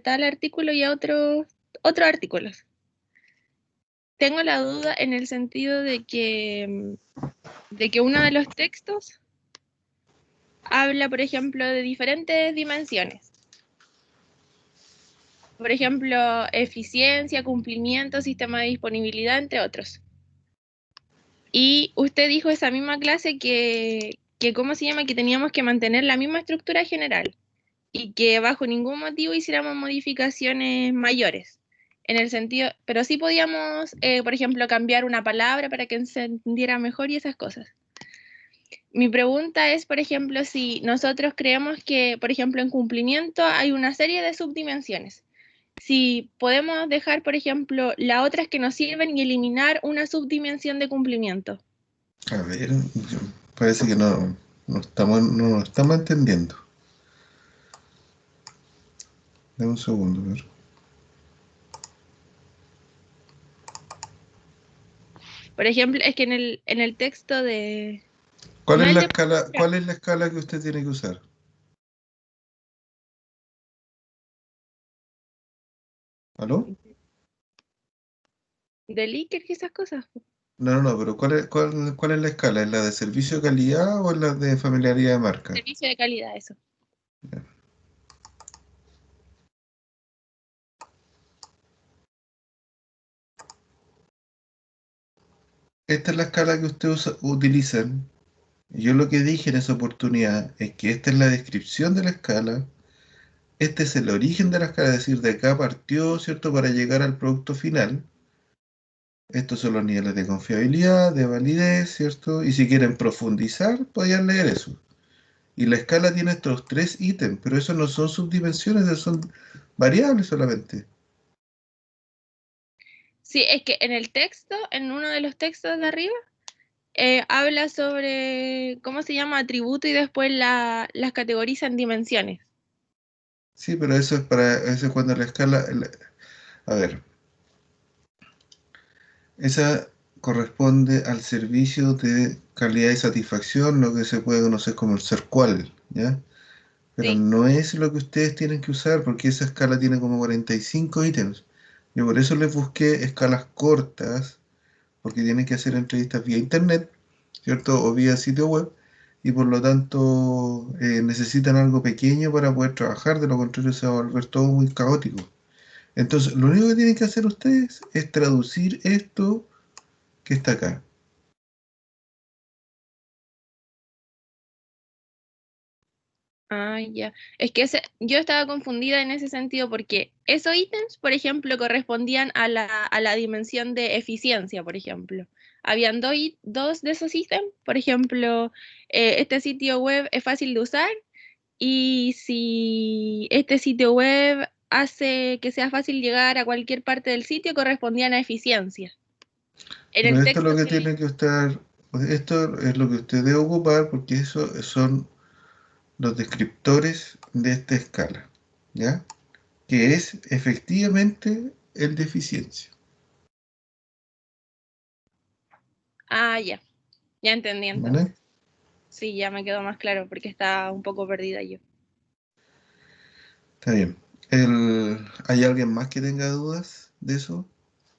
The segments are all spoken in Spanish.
tal artículo y a otros artículos. Tengo la duda en el sentido de que uno de los textos habla, por ejemplo, de diferentes dimensiones. Por ejemplo, eficiencia, cumplimiento, sistema de disponibilidad, entre otros. Y usted dijo esa misma clase que ¿cómo se llama? Que teníamos que mantener la misma estructura general y que bajo ningún motivo hiciéramos modificaciones mayores. En el sentido, pero sí podíamos, por ejemplo, cambiar una palabra para que se entendiera mejor y esas cosas. Mi pregunta es, por ejemplo, si nosotros creemos que, por ejemplo, en cumplimiento hay una serie de subdimensiones. Si podemos dejar, por ejemplo, las otras que nos sirven y eliminar una subdimensión de cumplimiento. A ver, parece que no nos estamos entendiendo. Dame un segundo, a ver. Por ejemplo, es que en el texto de... ¿Cuál No es el la de... escala, cuál es la escala que usted tiene que usar? ¿Aló? de Likert y esas cosas. No, pero ¿cuál es la escala? ¿Es la de servicio de calidad o es la de familiaridad de marca? Servicio de calidad, eso. Esta es la escala que ustedes utilizan. Yo lo que dije en esa oportunidad es que esta es la descripción de la escala, este es el origen de la escala, es decir, de acá partió, ¿cierto?, para llegar al producto final. Estos son los niveles de confiabilidad, de validez, ¿cierto? Y si quieren profundizar, podrían leer eso. Y la escala tiene estos tres ítems, pero eso no son subdimensiones, esos son variables solamente. Sí, es que en el texto, en uno de los textos de arriba, habla sobre, ¿cómo se llama? Atributo y después las categoriza en dimensiones. Sí, pero eso es cuando la escala, a ver, esa corresponde al servicio de calidad y satisfacción, lo que se puede conocer como el SERCUAL, ¿ya? Pero Sí. no es lo que ustedes tienen que usar porque esa escala tiene como 45 ítems. Yo por eso les busqué escalas cortas, porque tienen que hacer entrevistas vía internet, ¿cierto? O vía sitio web, y por lo tanto necesitan algo pequeño para poder trabajar, de lo contrario se va a volver todo muy caótico. Entonces, lo único que tienen que hacer ustedes es traducir esto que está acá. Ah, ya. Es que yo estaba confundida en ese sentido porque esos ítems, por ejemplo, correspondían a la dimensión de eficiencia, por ejemplo. Habían dos de esos ítems, por ejemplo, este sitio web es fácil de usar y si este sitio web hace que sea fácil llegar a cualquier parte del sitio, correspondían a eficiencia. En Pero el esto es texto lo que que tienen que estar, esto es lo que usted debe ocupar porque eso son los descriptores de esta escala, ¿ya? Que es efectivamente el de eficiencia. Ah, ya. Ya entendí entonces. ¿Vale? Sí, ya me quedó más claro porque estaba un poco perdida yo. Está bien. ¿Hay alguien más que tenga dudas de eso?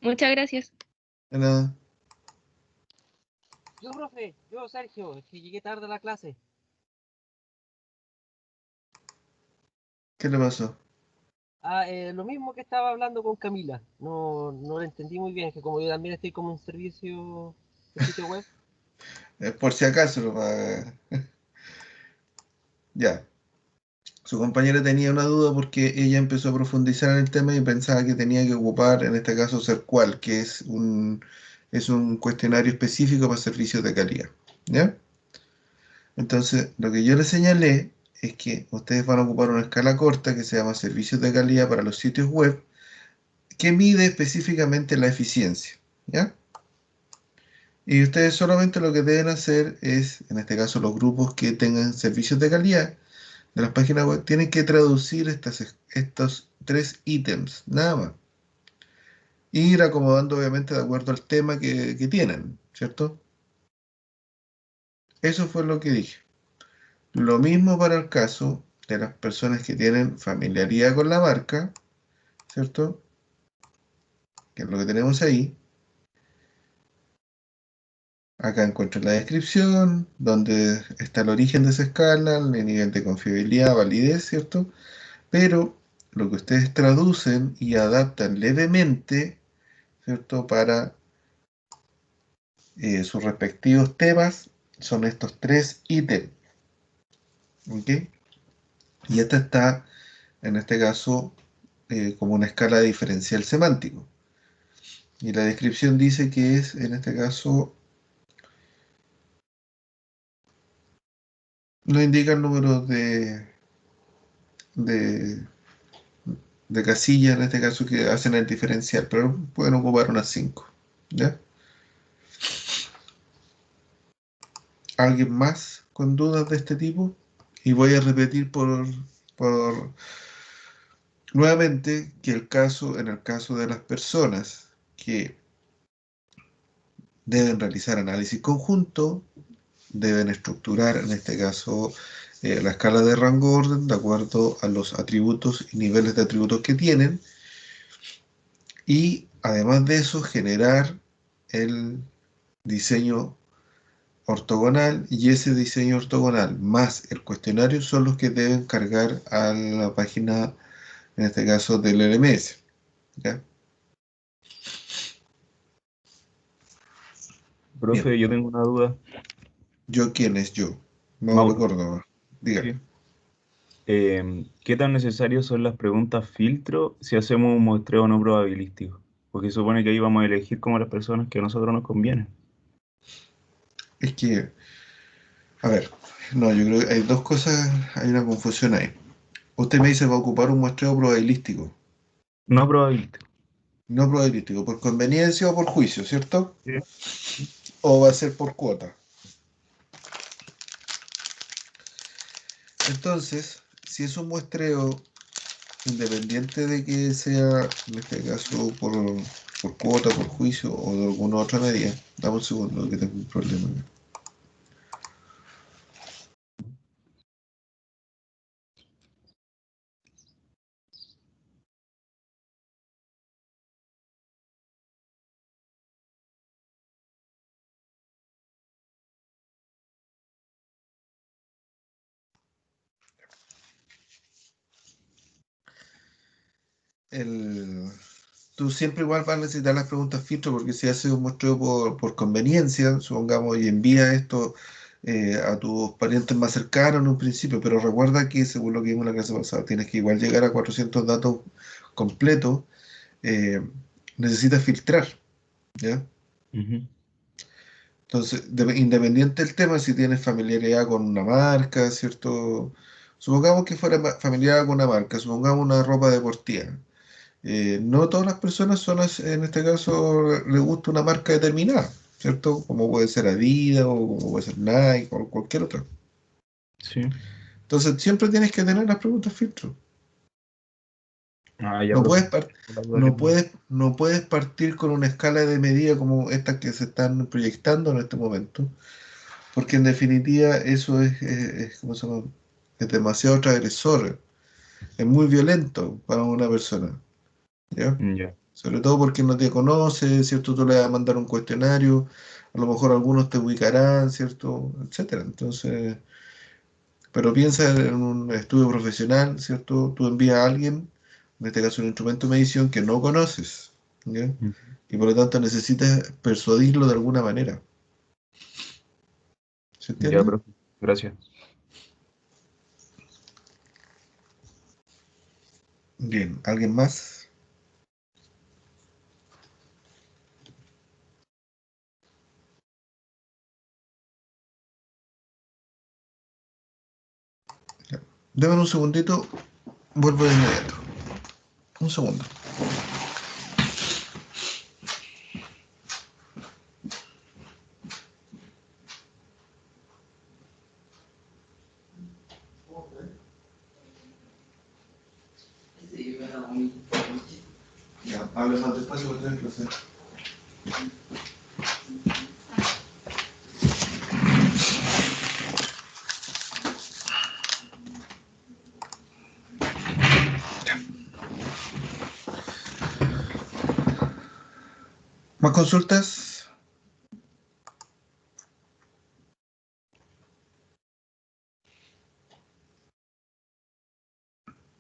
Muchas gracias. De nada. Yo, profe, yo, Sergio, es que llegué tarde a la clase. ¿Qué le pasó? Lo mismo que estaba hablando con Camila. No lo entendí muy bien, es que como yo también estoy como un servicio de sitio web. Por si acaso, ya. Su compañera tenía una duda porque ella empezó a profundizar en el tema y pensaba que tenía que ocupar, en este caso, SERCUAL, que es un cuestionario específico para servicios de calidad. ¿Ya? Entonces, lo que yo le señalé es que ustedes van a ocupar una escala corta que se llama servicios de calidad para los sitios web, que mide específicamente la eficiencia. ¿Ya? Y ustedes solamente lo que deben hacer es, en este caso los grupos que tengan servicios de calidad de las páginas web, tienen que traducir estos tres ítems, nada más. Y ir acomodando obviamente de acuerdo al tema que tienen, ¿cierto? Eso fue lo que dije. Lo mismo para el caso de las personas que tienen familiaridad con la marca, ¿cierto? Que es lo que tenemos ahí. Acá encuentro la descripción, donde está el origen de esa escala, el nivel de confiabilidad, validez, ¿cierto? Pero lo que ustedes traducen y adaptan levemente, ¿cierto? Para sus respectivos temas, son estos tres ítems, ¿ok? Y esta está, en este caso, como una escala diferencial semántico. Y la descripción dice que es, en este caso, no indica el número de, de casillas, en este caso, que hacen el diferencial, pero pueden ocupar unas 5. ¿Ya? ¿Alguien más con dudas de este tipo? Y voy a repetir por nuevamente que en el caso de las personas que deben realizar análisis conjunto, deben estructurar, en este caso, la escala de rango orden de acuerdo a los atributos y niveles de atributos que tienen, y además de eso, generar el diseño ortogonal, y ese diseño ortogonal más el cuestionario son los que deben cargar a la página, en este caso, del LMS. ¿Ya? Bien. Profe, yo tengo una duda. ¿Yo quién es yo? Mauro Mauro, Córdoba. Dígame. sí. ¿Qué tan necesarias son las preguntas filtro si hacemos un muestreo no probabilístico? Porque supone que ahí vamos a elegir como las personas que a nosotros nos convienen. Es que, a ver, no, yo creo que hay dos cosas, hay una confusión ahí. Usted me dice va a ocupar un muestreo probabilístico, No probabilístico. no probabilístico, por conveniencia o por juicio, ¿cierto? Sí. O va a ser por cuota. Entonces, si es un muestreo independiente de que sea, en este caso, por cuota, por juicio o de alguna otra medida, dame un segundo que tengo un problema. El, Tú siempre igual vas a necesitar las preguntas filtro porque si haces un muestreo por conveniencia, supongamos, y envías esto a tus parientes más cercanos en un principio, pero recuerda que según lo que vimos en la clase pasada, tienes que igual llegar a 400 datos completos, eh, necesitas filtrar, ¿ya? Ujú. Entonces, independiente del tema, si tienes familiaridad con una marca, ¿cierto? Supongamos que fuera familiar con una marca, supongamos una ropa deportiva. No todas las personas en este caso, les gusta una marca determinada, ¿cierto? Como puede ser Adidas o como puede ser Nike o cualquier otra. Sí. Entonces, siempre tienes que tener las preguntas filtro. Ah, ya, No profe. puedes, par- La duda que tenía. no puedes partir con una escala de medida como estas que se están proyectando en este momento, porque en definitiva eso ¿cómo se llama? Es demasiado transgresor, es muy violento para una persona, ¿ya? Ya. Sobre todo porque no te conoce, ¿cierto? Tú le vas a mandar un cuestionario, a lo mejor algunos te ubicarán, ¿cierto? Etcétera. Entonces, pero piensa en un estudio profesional, ¿cierto? Tú envías a alguien, en este caso un instrumento de medición que no conoces, ¿ya? Ujú. Y por lo tanto necesitas persuadirlo de alguna manera. ¿Se Ya, entiende? profe. Gracias. Bien, ¿alguien más? Ya. Dame un segundito, vuelvo de inmediato. Un segundo. Ya, habla más despacio porque tenés que hacer. ¿Más consultas?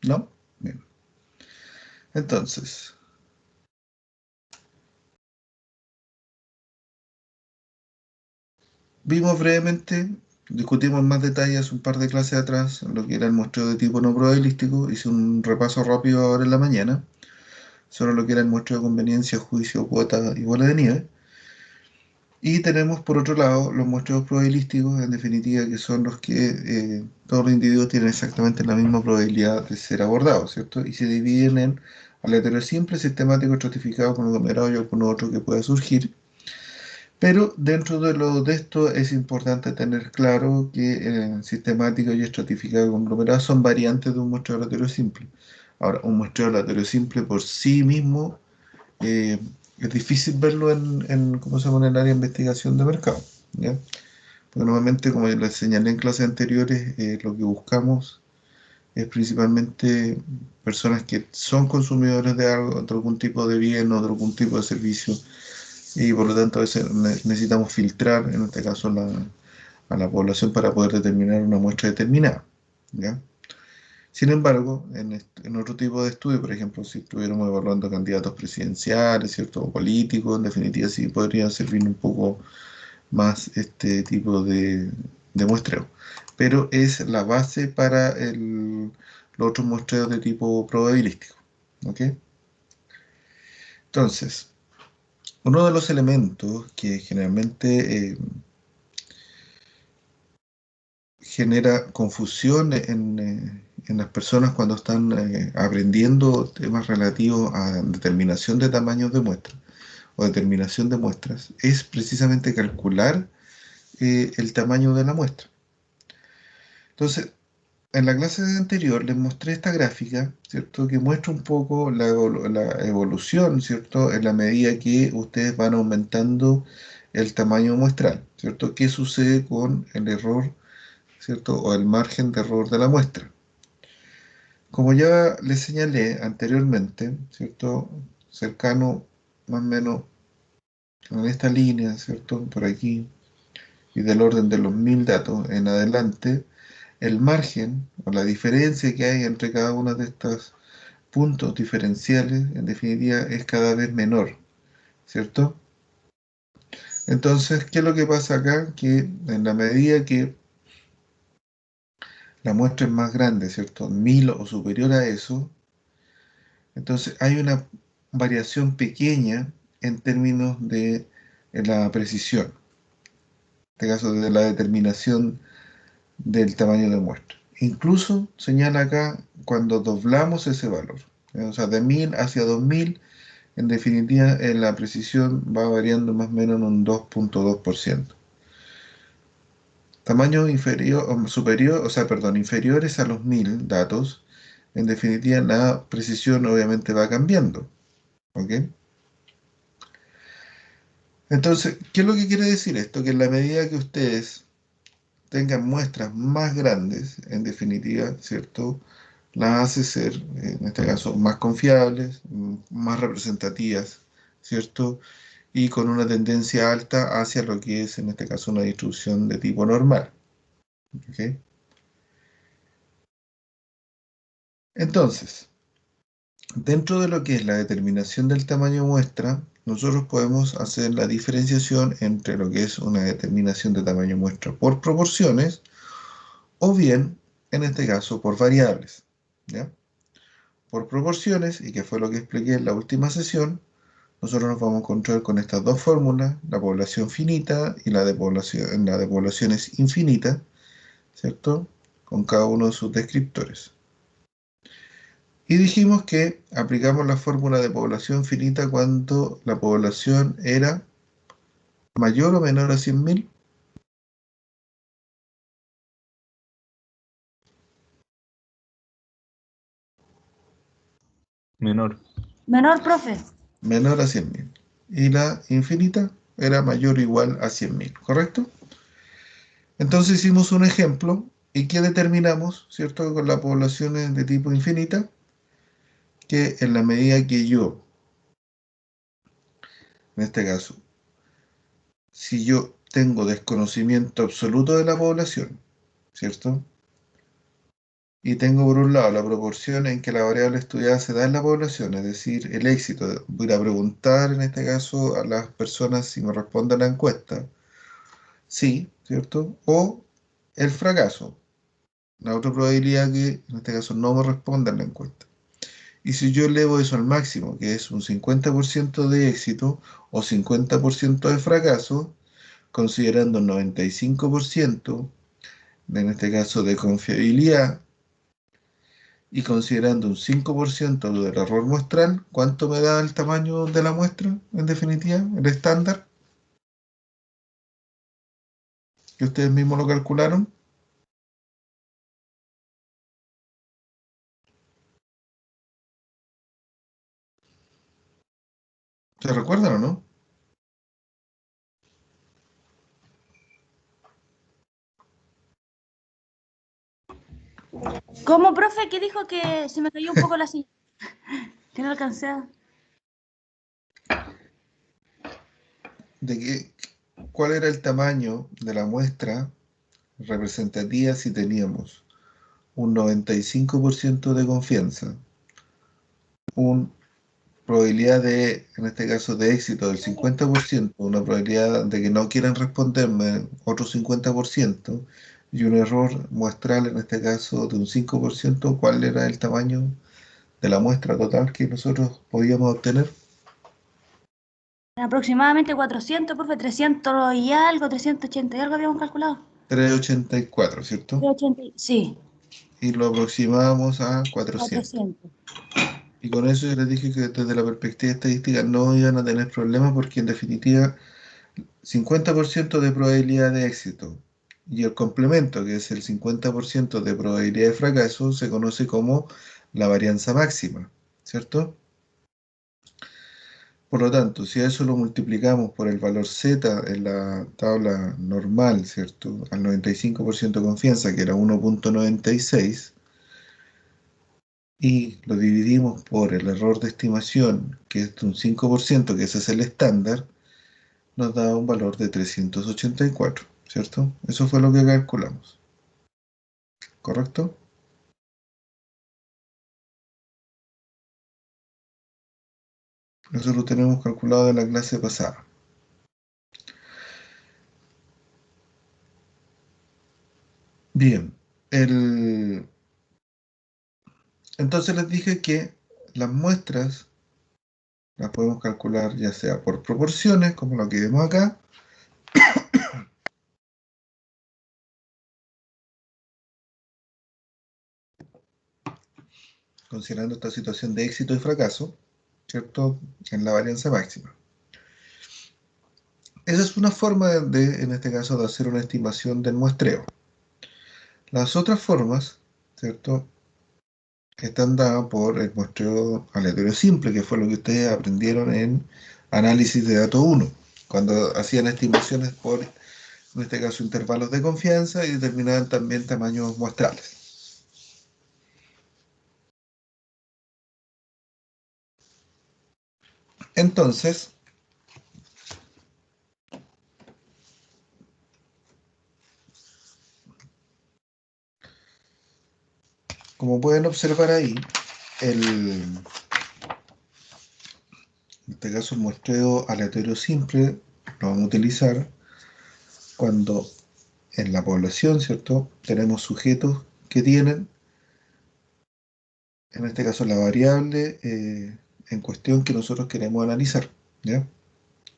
¿No? Bien. Entonces, vimos brevemente, discutimos en más detalles un par de clases atrás, lo que era el muestreo de tipo no probabilístico. Hice un repaso rápido ahora en la mañana sobre lo que era el muestreo de conveniencia, juicio, cuota y bola de nieve. Y tenemos por otro lado los muestreos probabilísticos, en definitiva, que son los que todos los individuos tienen exactamente la misma probabilidad de ser abordados, ¿cierto? Y se dividen en aleatorio simple, sistemático, estratificado, conglomerado y alguno otro que pueda surgir. Pero dentro de esto es importante tener claro que sistemático y estratificado y conglomerado son variantes de un muestreo aleatorio simple. Ahora, un muestreo aleatorio simple por sí mismo eh, es difícil verlo ¿cómo se llama? En el área de investigación de mercado, ¿ya? Porque normalmente, como les señalé en clases anteriores, lo que buscamos es principalmente personas que son consumidores de algo, de algún tipo de bien o de algún tipo de servicio, y por lo tanto a veces necesitamos filtrar, en este caso, a la población para poder determinar una muestra determinada, ¿ya? Sin embargo, en otro tipo de estudio, por ejemplo, si estuviéramos evaluando candidatos presidenciales, ¿cierto? O políticos, en definitiva, sí podría servir un poco más este tipo de muestreo. Pero es la base para los otros muestreos de tipo probabilístico, ¿ok? Entonces, uno de los elementos que generalmente genera confusión en las personas cuando están aprendiendo temas relativos a determinación de tamaños de muestras o determinación de muestras, es precisamente calcular el tamaño de la muestra. Entonces, en la clase anterior les mostré esta gráfica, ¿cierto? Que muestra un poco la evolución, ¿cierto? En la medida que ustedes van aumentando el tamaño muestral, ¿cierto? ¿Qué sucede con el error, ¿cierto? O el margen de error de la muestra? Como ya les señalé anteriormente, ¿cierto? Cercano más o menos en esta línea, ¿cierto? Por aquí, y del orden de los 1000 datos en adelante, el margen o la diferencia que hay entre cada uno de estos puntos diferenciales, en definitiva, es cada vez menor, ¿cierto? Entonces, ¿qué es lo que pasa acá? Que en la medida que la muestra es más grande, ¿cierto? 1000 o superior a eso, entonces hay una variación pequeña en términos de la precisión, en este caso de la determinación del tamaño de muestra. Incluso señala acá cuando doblamos ese valor, o sea, de 1000 hacia 2000, en definitiva, la precisión va variando más o menos en un 2.2%. Tamaños inferior, o superior, o sea, perdón, inferiores a los 1000 datos, en definitiva, la precisión obviamente va cambiando, ¿ok? Entonces, ¿qué es lo que quiere decir esto? Que en la medida que ustedes tengan muestras más grandes, en definitiva, ¿cierto? Las hace ser, en este caso, más confiables, más representativas, ¿cierto? Y con una tendencia alta hacia lo que es, en este caso, una distribución de tipo normal, ¿ok? Entonces, dentro de lo que es la determinación del tamaño muestra, nosotros podemos hacer la diferenciación entre lo que es una determinación de tamaño muestra por proporciones o bien, en este caso, por variables, ¿ya? Por proporciones, y que fue lo que expliqué en la última sesión, nosotros nos vamos a encontrar con estas dos fórmulas, la población finita y la de poblaciones infinitas, ¿cierto? Con cada uno de sus descriptores. Y dijimos que aplicamos la fórmula de población finita cuando la población era mayor o menor a 100.000. Menor. Menor, profe. Menor a 100.000. Y la infinita era mayor o igual a 100.000, ¿correcto? Entonces hicimos un ejemplo y que determinamos, ¿cierto? Con las poblaciones de tipo infinita, que en la medida que yo En este caso, si yo tengo desconocimiento absoluto de la población, ¿cierto? Y tengo por un lado la proporción en que la variable estudiada se da en la población, es decir, el éxito. Voy a preguntar en este caso a las personas si me responden a la encuesta, sí, ¿cierto? O el fracaso, la otra probabilidad que en este caso no me respondan la encuesta. Y si yo elevo eso al máximo, que es un 50% de éxito o 50% de fracaso, considerando un 95%, en este caso de confiabilidad, y considerando un 5% del error muestral, ¿cuánto me da el tamaño de la muestra, en definitiva, el estándar? Que ustedes mismos lo calcularon. ¿Se recuerdan o no? ¿Cómo, profe? ¿Qué dijo? Que se me cayó un poco la silla. Que no alcancé a... De ¿cuál era el tamaño de la muestra representativa si teníamos un 95% de confianza, una probabilidad de, en este caso, de éxito del 50%, una probabilidad de que no quieran responderme otro 50%, y un error muestral, en este caso, de un 5%? ¿Cuál era el tamaño de la muestra total que nosotros podíamos obtener? Aproximadamente 400, profe, 300 y algo, 380 y algo habíamos calculado. 384, ¿cierto? 380, sí, Y lo aproximábamos a 400. 400. Y con eso yo les dije que desde la perspectiva estadística no iban a tener problemas porque en definitiva 50% de probabilidad de éxito y el complemento, que es el 50% de probabilidad de fracaso, se conoce como la varianza máxima, ¿cierto? Por lo tanto, si a eso lo multiplicamos por el valor z en la tabla normal, ¿cierto? Al 95% de confianza, que era 1,96, y lo dividimos por el error de estimación, que es de un 5%, que ese es el estándar, nos da un valor de 384, ¿cierto? Eso fue lo que calculamos, ¿correcto? Eso lo tenemos calculado de la clase pasada. Bien, entonces les dije que las muestras las podemos calcular ya sea por proporciones, como lo que vemos acá, considerando esta situación de éxito y fracaso, ¿cierto? En la varianza máxima. Esa es una forma en este caso, de hacer una estimación del muestreo. Las otras formas, ¿cierto?, están dadas por el muestreo aleatorio simple, que fue lo que ustedes aprendieron en análisis de datos 1, cuando hacían estimaciones por, en este caso, intervalos de confianza y determinaban también tamaños muestrales. Entonces, como pueden observar ahí, en este caso el muestreo aleatorio simple lo vamos a utilizar cuando en la población, ¿cierto?, tenemos sujetos que tienen, en este caso, la variable en cuestión que nosotros queremos analizar, ¿ya?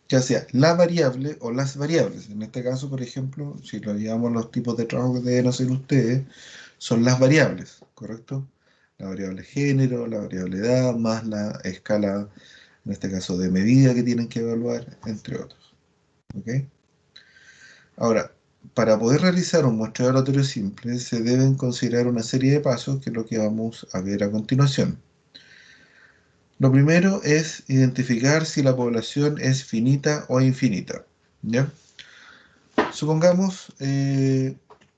Ya sea la variable o las variables. En este caso, por ejemplo, si lo llevamos los tipos de trabajo que deben hacer ustedes, son las variables, ¿correcto? La variable género, la variable edad, más la escala, en este caso, de medida que tienen que evaluar, entre otros. ¿Ok? Ahora, para poder realizar un muestreo aleatorio simple, se deben considerar una serie de pasos, que es lo que vamos a ver a continuación. Lo primero es identificar si la población es finita o infinita, ¿ya? Supongamos,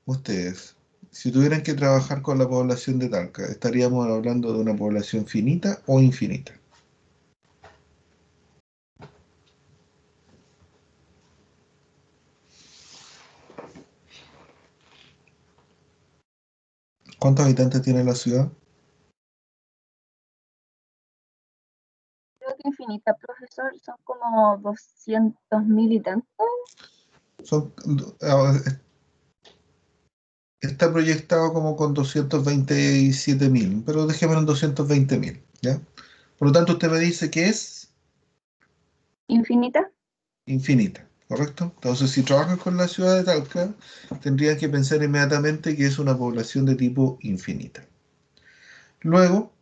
ustedes, si tuvieran que trabajar con la población de Talca, ¿estaríamos hablando de una población finita o infinita? ¿Cuántos habitantes tiene la ciudad? Creo que infinita, profesor, son como 200.000 y tanto. Son, está proyectado como con 227.000, pero dejémoslo en 220.000, ¿ya? Por lo tanto, usted me dice que es Infinita. infinita, ¿correcto? Entonces, si trabajan con la ciudad de Talca, tendrían que pensar inmediatamente que es una población de tipo infinita. Luego,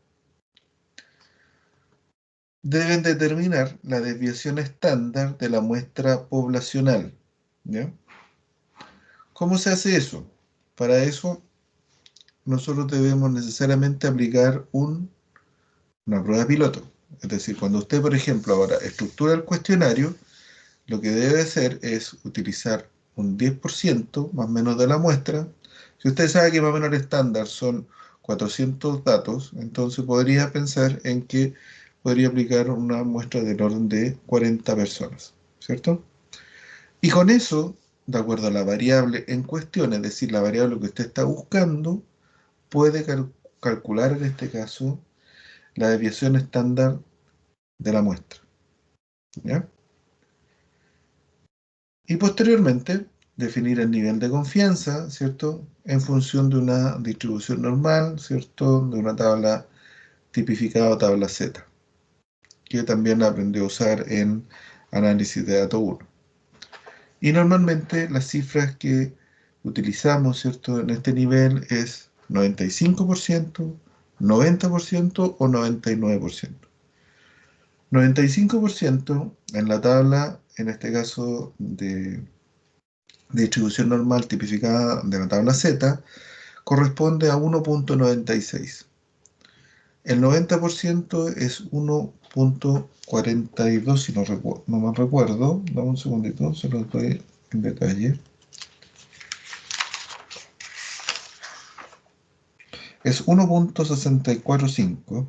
deben determinar la desviación estándar de la muestra poblacional, ¿ya? ¿Cómo se hace eso? Para eso, nosotros debemos necesariamente aplicar una prueba piloto. Es decir, cuando usted, por ejemplo, ahora estructura el cuestionario, lo que debe hacer es utilizar un 10% más o menos de la muestra. Si usted sabe que más o menos el estándar son 400 datos, entonces podría pensar en que podría aplicar una muestra del orden de 40 personas, ¿cierto? Y con eso, de acuerdo a la variable en cuestión, es decir, la variable que usted está buscando, puede calcular en este caso la desviación estándar de la muestra, ¿ya? Y posteriormente, definir el nivel de confianza, ¿cierto? En función de una distribución normal, ¿cierto? De una tabla tipificada o tabla Z, que también aprendió a usar en análisis de datos 1. Y normalmente las cifras que utilizamos, ¿cierto? En este nivel es 95%, 90% o 99%. 95% en la tabla, en este caso de distribución normal tipificada de la tabla Z, corresponde a 1.96. El 90% es 1.42, si no me recuerdo. Dame un segundito, se lo doy en detalle. Es 1.645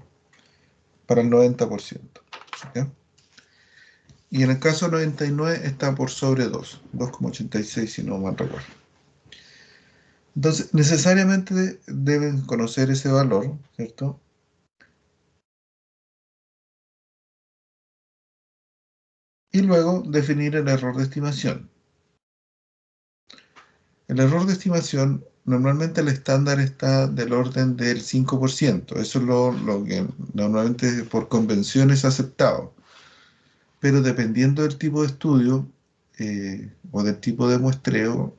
para el 90%. ¿Ya? Y en el caso 99 está por sobre 2,86 si no mal recuerdo. Entonces, necesariamente deben conocer ese valor, ¿cierto? Y luego definir el error de estimación. El error de estimación, normalmente el estándar está del orden del 5%. Eso es lo que normalmente por convención es aceptado. Pero dependiendo del tipo de estudio o del tipo de muestreo,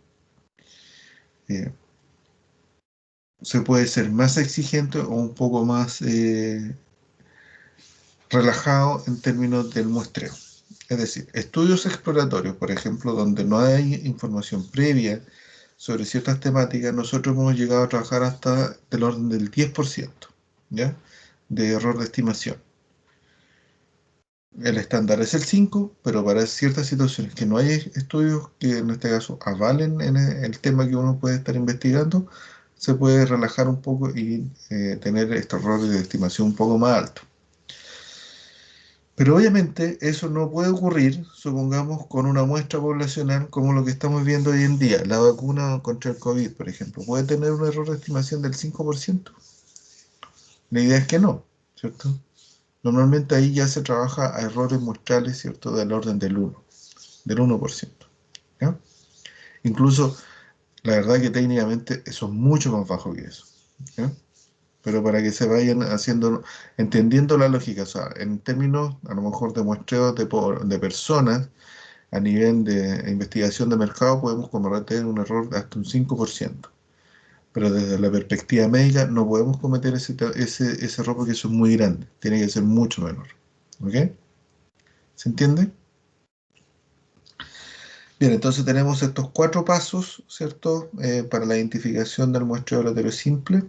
se puede ser más exigente o un poco más relajado en términos del muestreo. Es decir, estudios exploratorios, por ejemplo, donde no hay información previa sobre ciertas temáticas, nosotros hemos llegado a trabajar hasta del orden del 10%, ¿ya? De error de estimación. El estándar es el 5%, pero para ciertas situaciones que no hay estudios que en este caso avalen en el tema que uno puede estar investigando, se puede relajar un poco y tener estos errores de estimación un poco más altos. Pero obviamente eso no puede ocurrir, supongamos, con una muestra poblacional como lo que estamos viendo hoy en día. La vacuna contra el COVID, por ejemplo, ¿puede tener un error de estimación del 5%? La idea es que no, ¿cierto? Normalmente ahí ya se trabaja a errores muestrales, ¿cierto? Del orden del 1%. ¿Ya? Incluso, la verdad que técnicamente eso es mucho más bajo que eso, ¿ya? Pero para que se vayan haciendo, entendiendo la lógica, o sea, en términos a lo mejor de muestreo de personas, a nivel de investigación de mercado podemos cometer un error de hasta un 5%. Pero desde la perspectiva médica no podemos cometer ese error porque eso es muy grande, tiene que ser mucho menor. ¿Ok? ¿Se entiende? Bien, entonces tenemos estos 4 pasos, ¿cierto? Para la identificación del muestreo aleatorio simple: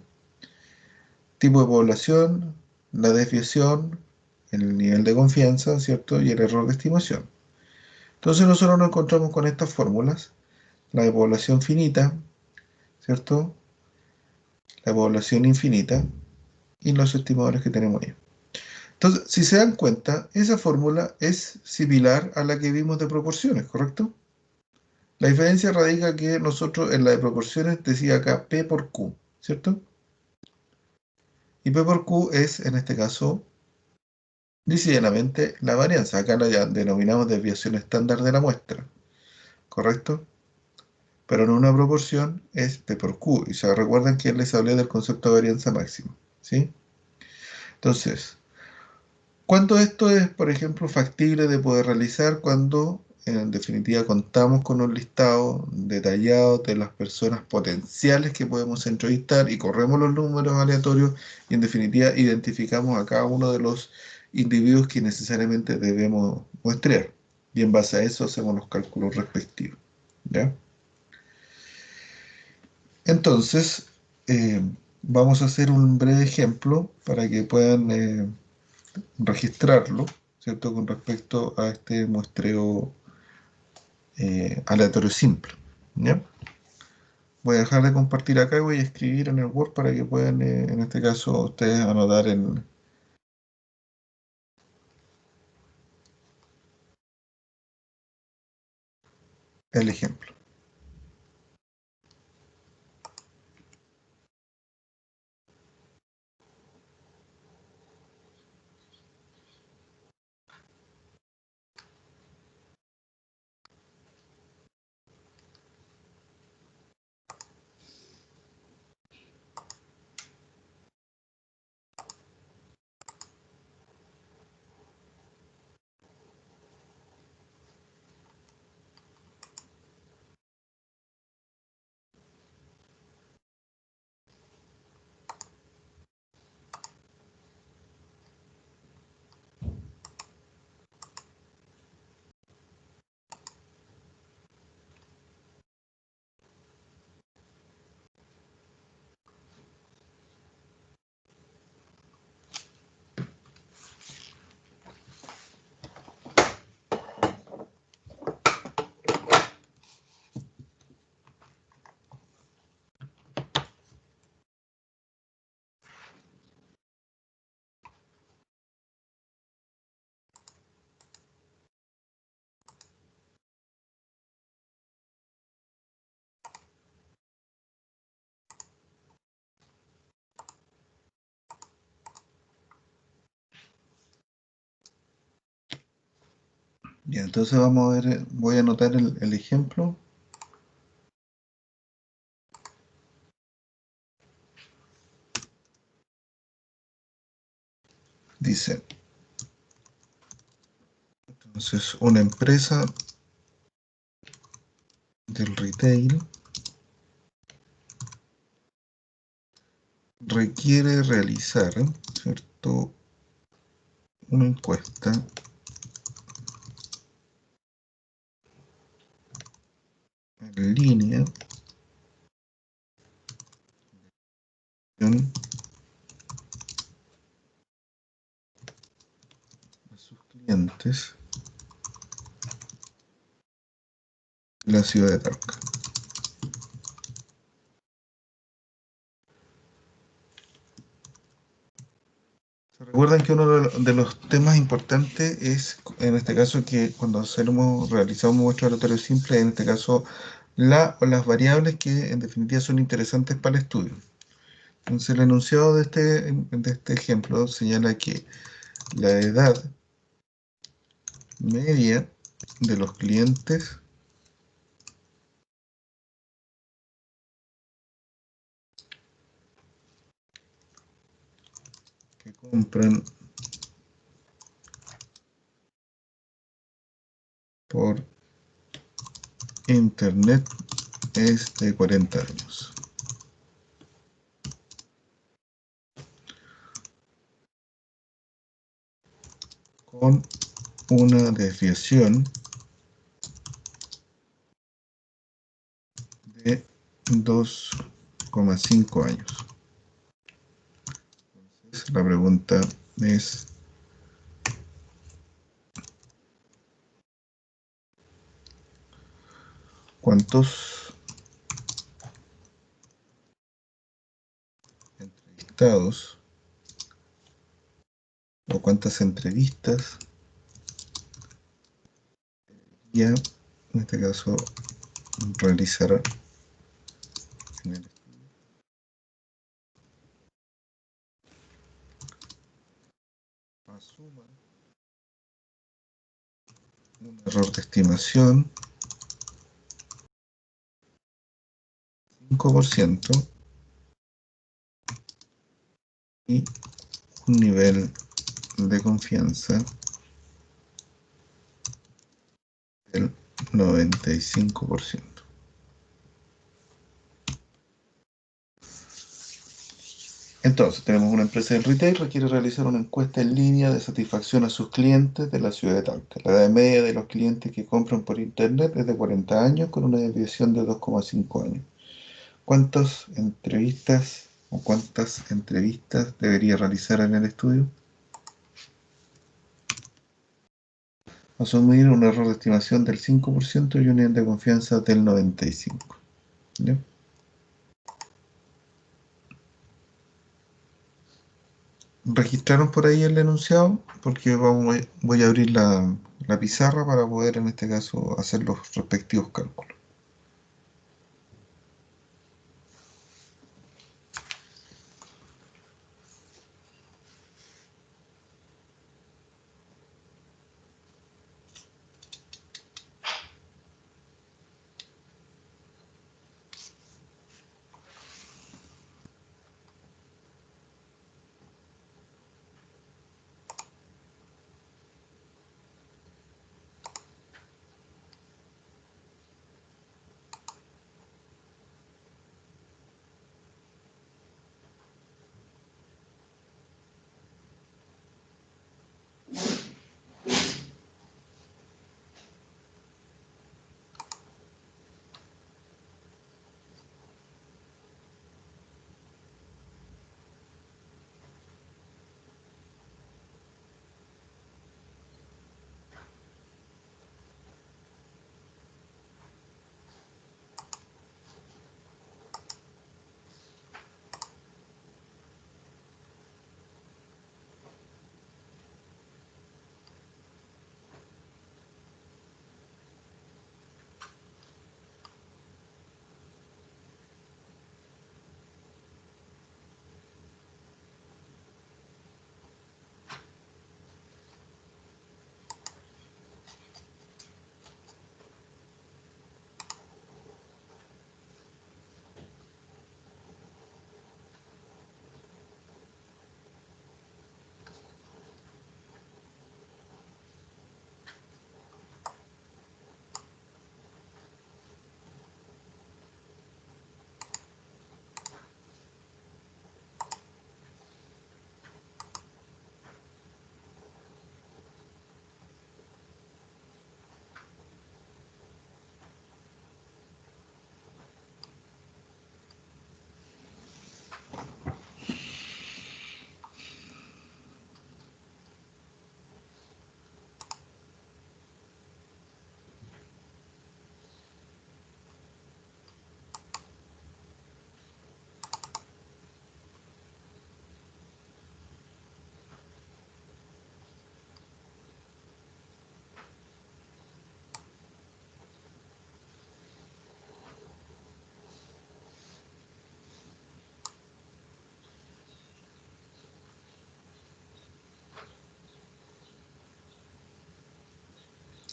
tipo de población, la desviación, el nivel de confianza, ¿cierto? Y el error de estimación. Entonces nosotros nos encontramos con estas fórmulas: la de población finita, ¿cierto? La población infinita y los estimadores que tenemos ahí. Entonces, si se dan cuenta, esa fórmula es similar a la que vimos de proporciones, ¿correcto? La diferencia radica que nosotros en la de proporciones decía acá P por Q, ¿cierto? Y P por Q es, en este caso, dice llanamente la varianza. Acá la denominamos desviación estándar de la muestra, ¿correcto? Pero en una proporción es P por Q. Y se recuerdan que les hablé del concepto de varianza máxima, ¿sí? Entonces, ¿cuánto esto es, por ejemplo, factible de poder realizar cuando, en definitiva, contamos con un listado detallado de las personas potenciales que podemos entrevistar y corremos los números aleatorios y, en definitiva, identificamos a cada uno de los individuos que necesariamente debemos muestrear? Y en base a eso hacemos los cálculos respectivos, ¿ya? Entonces, vamos a hacer un breve ejemplo para que puedan registrarlo, ¿cierto? Con respecto a este muestreo aleatorio simple, ¿ya? Voy a dejar de compartir acá y voy a escribir en el Word para que puedan, en este caso, ustedes anotar el ejemplo. Bien, entonces vamos a ver, voy a anotar el ejemplo. Dice, entonces, una empresa del retail requiere realizar, ¿cierto?, una encuesta en línea a sus clientes en la ciudad de Talca. Recuerden que uno de los temas importantes es, en este caso, que cuando realizamos muestro aleatorio simple, en este caso, o las variables que en definitiva son interesantes para el estudio. Entonces, el enunciado de este ejemplo señala que la edad media de los clientes que compran por internet es de 40 años. Con una desviación de 2,5 años. Entonces, la pregunta es: ¿cuántos entrevistados o cuántas entrevistas ya, en este caso, realizar en el estudio asuma un error de estimación 5% y un nivel de confianza del 95%. Entonces, tenemos una empresa del retail que requiere realizar una encuesta en línea de satisfacción a sus clientes de la ciudad de Talca. La edad media de los clientes que compran por internet es de 40 años con una desviación de 2,5 años. ¿Cuántas entrevistas debería realizar en el estudio? Asumir un error de estimación del 5% y un nivel de confianza del 95%. ¿Ya? ¿Registraron por ahí el enunciado? Porque voy a abrir la pizarra para poder en este caso hacer los respectivos cálculos.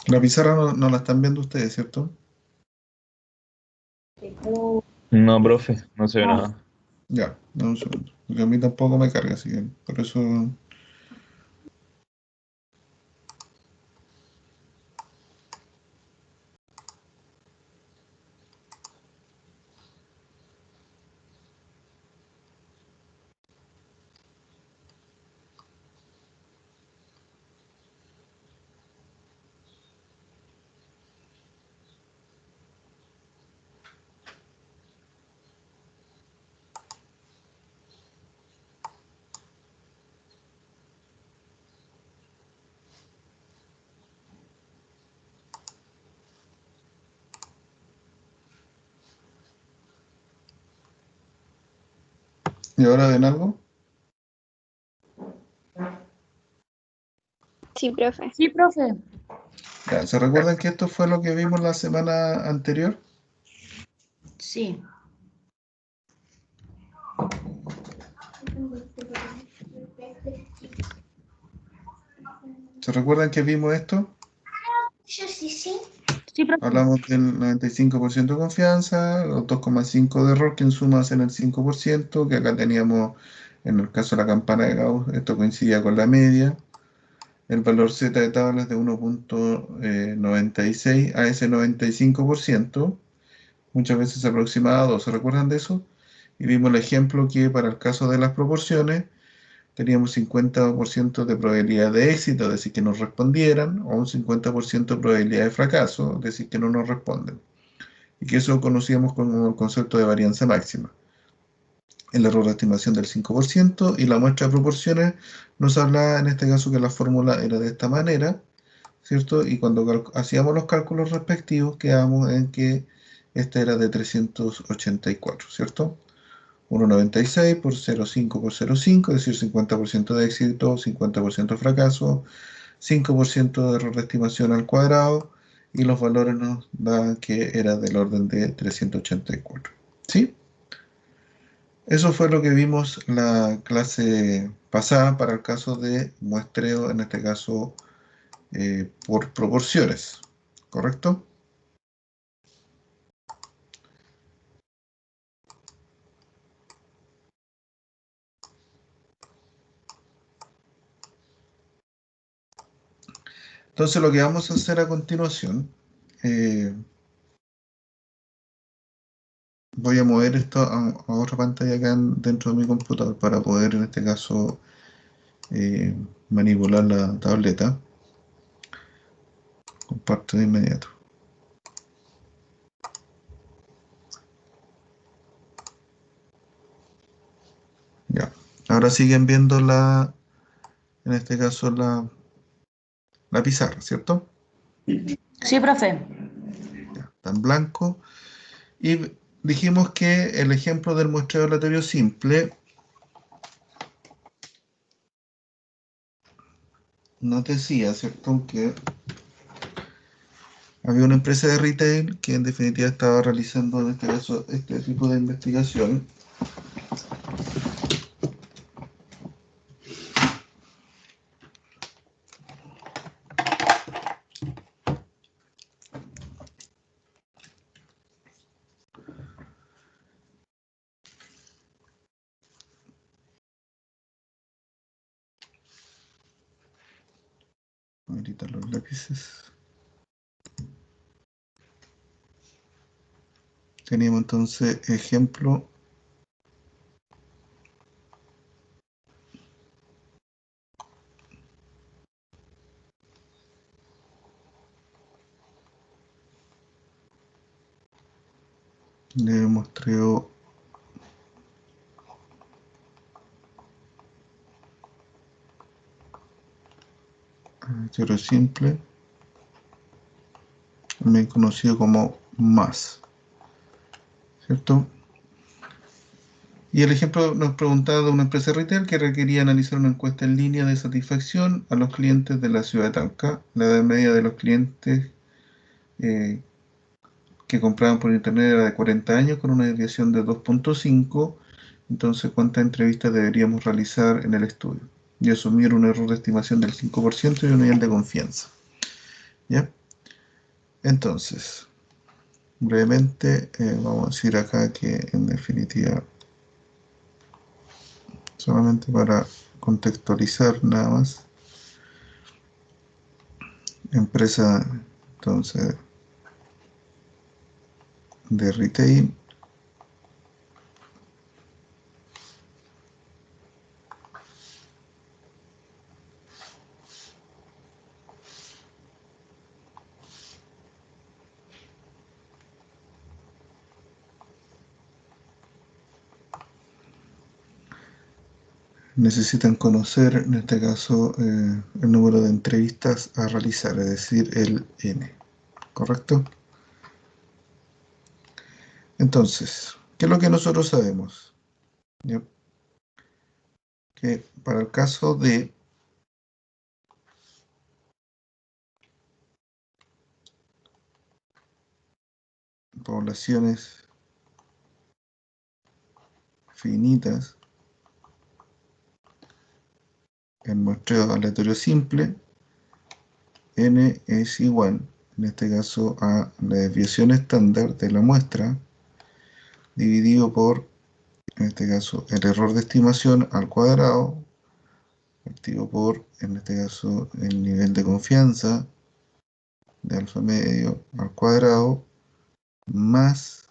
La pizarra no la están viendo ustedes, ¿cierto? No, profe, no se ve No. nada. Ya, dame un segundo. Porque a mí tampoco me carga, así que por eso. ¿Y ahora ven algo? Sí, profe. Sí, profe. Ya, ¿se recuerdan que esto fue lo que vimos la semana anterior? Sí. ¿Se recuerdan que vimos esto? Sí, profe. Hablamos del 95% de confianza, los 2,5 de error que en suma hacen el 5%, que acá teníamos, en el caso de la campana de Gauss, esto coincidía con la media. El valor Z de tabla es de 1,96 a ese 95%, muchas veces se aproximaba a 2, ¿se recuerdan de eso? Y vimos el ejemplo que para el caso de las proporciones teníamos 50% de probabilidad de éxito, es decir, que nos respondieran, o un 50% de probabilidad de fracaso, es decir, que no nos responden. Y que eso conocíamos como el concepto de varianza máxima. El error de estimación del 5% y la muestra de proporciones nos hablaba en este caso que la fórmula era de esta manera, ¿cierto? Y cuando hacíamos los cálculos respectivos quedábamos en que esta era de 384, ¿cierto? 1,96 por 0,5 por 0,5, es decir, 50% de éxito, 50% de fracaso, 5% de error de estimación al cuadrado, y los valores nos dan que era del orden de 384. ¿Sí? Eso fue lo que vimos la clase pasada para el caso de muestreo, en este caso por proporciones. ¿Correcto? Entonces lo que vamos a hacer a continuación, voy a mover esto a otra pantalla acá dentro de mi computador para poder en este caso manipular la tableta. Comparto de inmediato. Ya. Ahora siguen viendo en este caso la pizarra, ¿cierto? Sí, profe. Ya, está en blanco. Y dijimos que el ejemplo del muestreo aleatorio simple nos decía, ¿cierto?, que había una empresa de retail que en definitiva estaba realizando en este caso este tipo de investigación. Voy a quitar los lápices. Teníamos entonces ejemplo de muestreo aleatorio simple, también conocido como MAS, ¿cierto? Y el ejemplo nos preguntaba de una empresa retail que requería analizar una encuesta en línea de satisfacción a los clientes de la ciudad de Talca. La edad media de los clientes que compraban por internet era de 40 años con una desviación de 2,5. Entonces, ¿cuántas entrevistas deberíamos realizar en el estudio? Y asumir un error de estimación del 5% y un nivel de confianza. ¿Ya? Entonces, brevemente, vamos a decir acá que en definitiva, solamente para contextualizar nada más, empresa entonces de retail, necesitan conocer, en este caso, el número de entrevistas a realizar, es decir, el N. ¿Correcto? Entonces, ¿qué es lo que nosotros sabemos? ¿Ya? Que para el caso de poblaciones finitas en muestreo aleatorio simple, n es igual, en este caso, a la desviación estándar de la muestra dividido por, en este caso, el error de estimación al cuadrado, partido por, en este caso, el nivel de confianza de alfa medio al cuadrado, más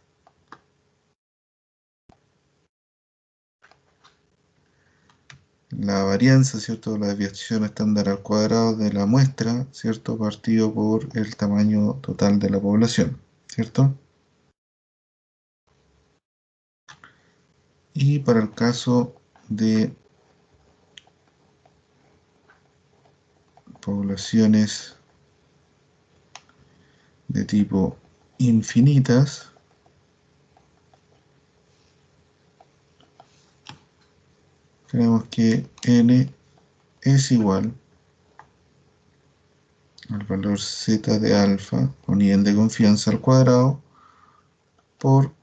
la varianza, ¿cierto? La desviación estándar al cuadrado de la muestra, ¿cierto? Partido por el tamaño total de la población, ¿cierto? Y para el caso de poblaciones de tipo infinitas, tenemos que n es igual al valor z de alfa o nivel de confianza al cuadrado por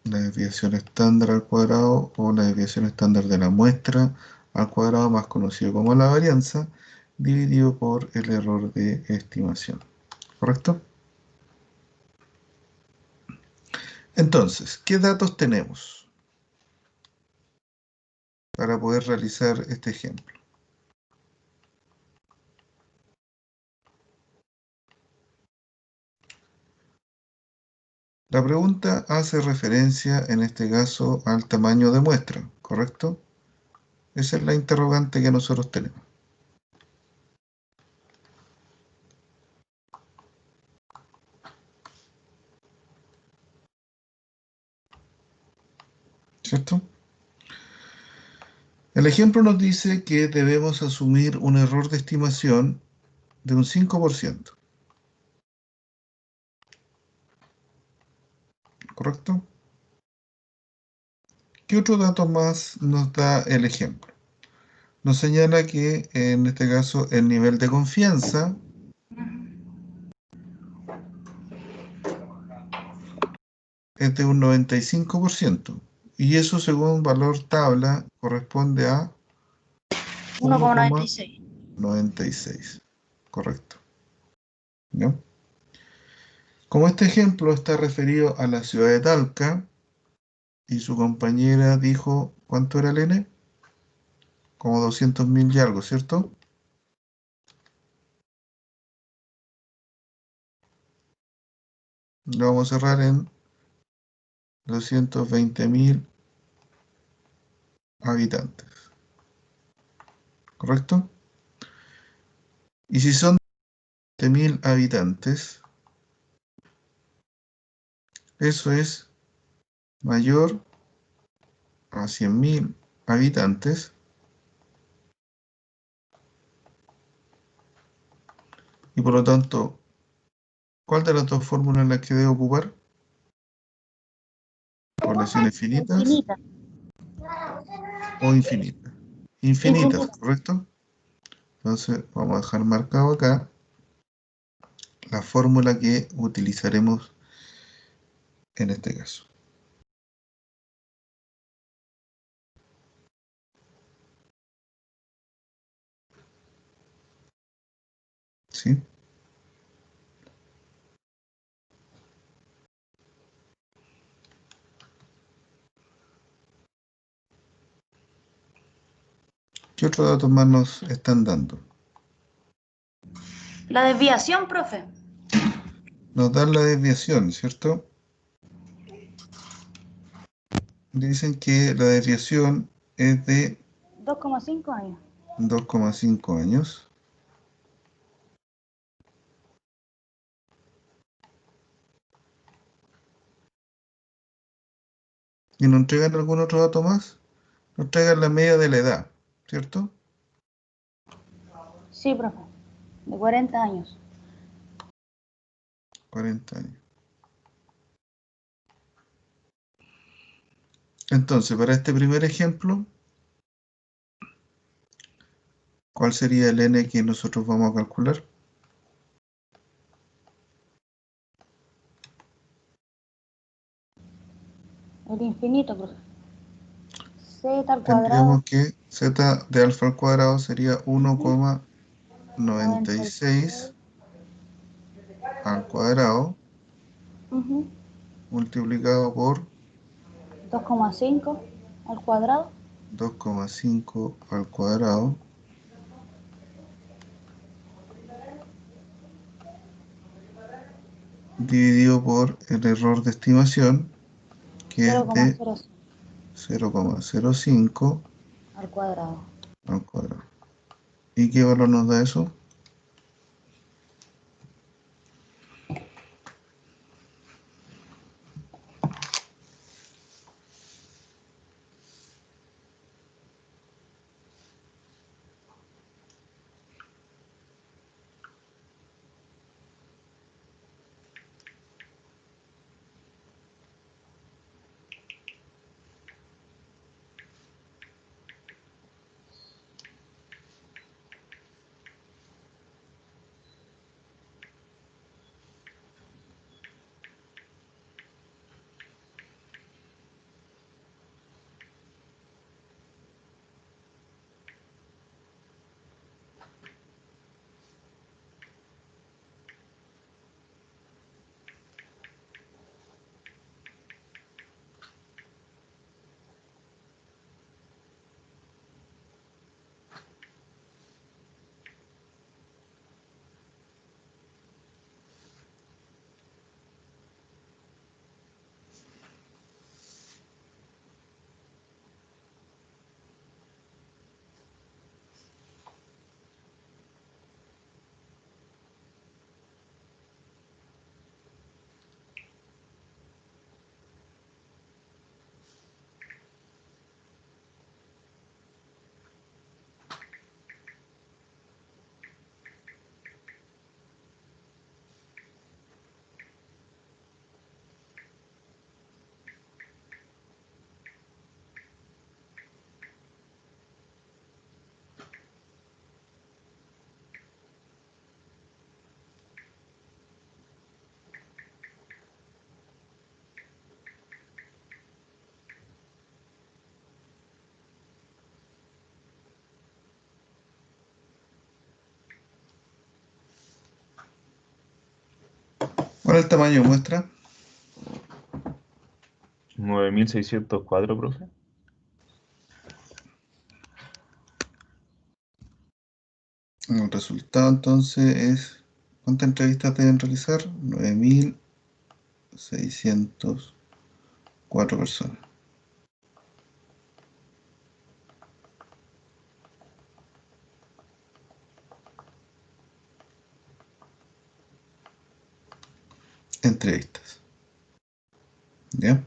la desviación estándar al cuadrado o la desviación estándar de la muestra al cuadrado, más conocido como la varianza, dividido por el error de estimación. ¿Correcto? Entonces, ¿qué datos tenemos para poder realizar este ejemplo? La pregunta hace referencia, en este caso, al tamaño de muestra, ¿correcto? Esa es la interrogante que nosotros tenemos. ¿Cierto? El ejemplo nos dice que debemos asumir un error de estimación de un 5%. ¿Correcto? ¿Qué otro dato más nos da el ejemplo? Nos señala que, en este caso, el nivel de confianza es de un 95%. Y eso, según valor tabla, corresponde a 1,96. 1,96. Correcto. ¿No? Como este ejemplo está referido a la ciudad de Talca, y su compañera dijo, ¿cuánto era el N? Como 200.000 y algo, ¿cierto? Lo vamos a cerrar en 220.000 habitantes. ¿Correcto? Y si son 20.000 habitantes, eso es mayor a 100.000 habitantes. Y por lo tanto, ¿cuál de las dos fórmulas la que debo ocupar? ¿Poblaciones finitas Infinita. o infinitas? Infinitas, ¿correcto? Entonces vamos a dejar marcado acá la fórmula que utilizaremos en este caso. ¿Sí? ¿Qué otros datos más nos están dando? La desviación, profe. Nos dan la desviación, ¿cierto? Dicen que la desviación es de 2,5 años. 2,5 años. ¿Y nos entregan algún otro dato más? Nos entregan la media de la edad, ¿cierto? Sí, profe. De 40 años. 40 años. Entonces, para este primer ejemplo, ¿cuál sería el n que nosotros vamos a calcular? El infinito, profe. Z al cuadrado. Tendríamos que z de alfa al cuadrado sería 1,96. 96 al cuadrado Ujú. multiplicado por 2,5 al cuadrado. 2,5 al cuadrado dividido por el error de estimación, que es de 0,05 0,05 al cuadrado. al cuadrado. ¿Y qué valor nos da eso? ¿Cuál es el tamaño de muestra? 9.604, profe. El resultado entonces es, ¿cuántas entrevistas deben realizar? 9.604 personas. Entrevistas. ¿Ya?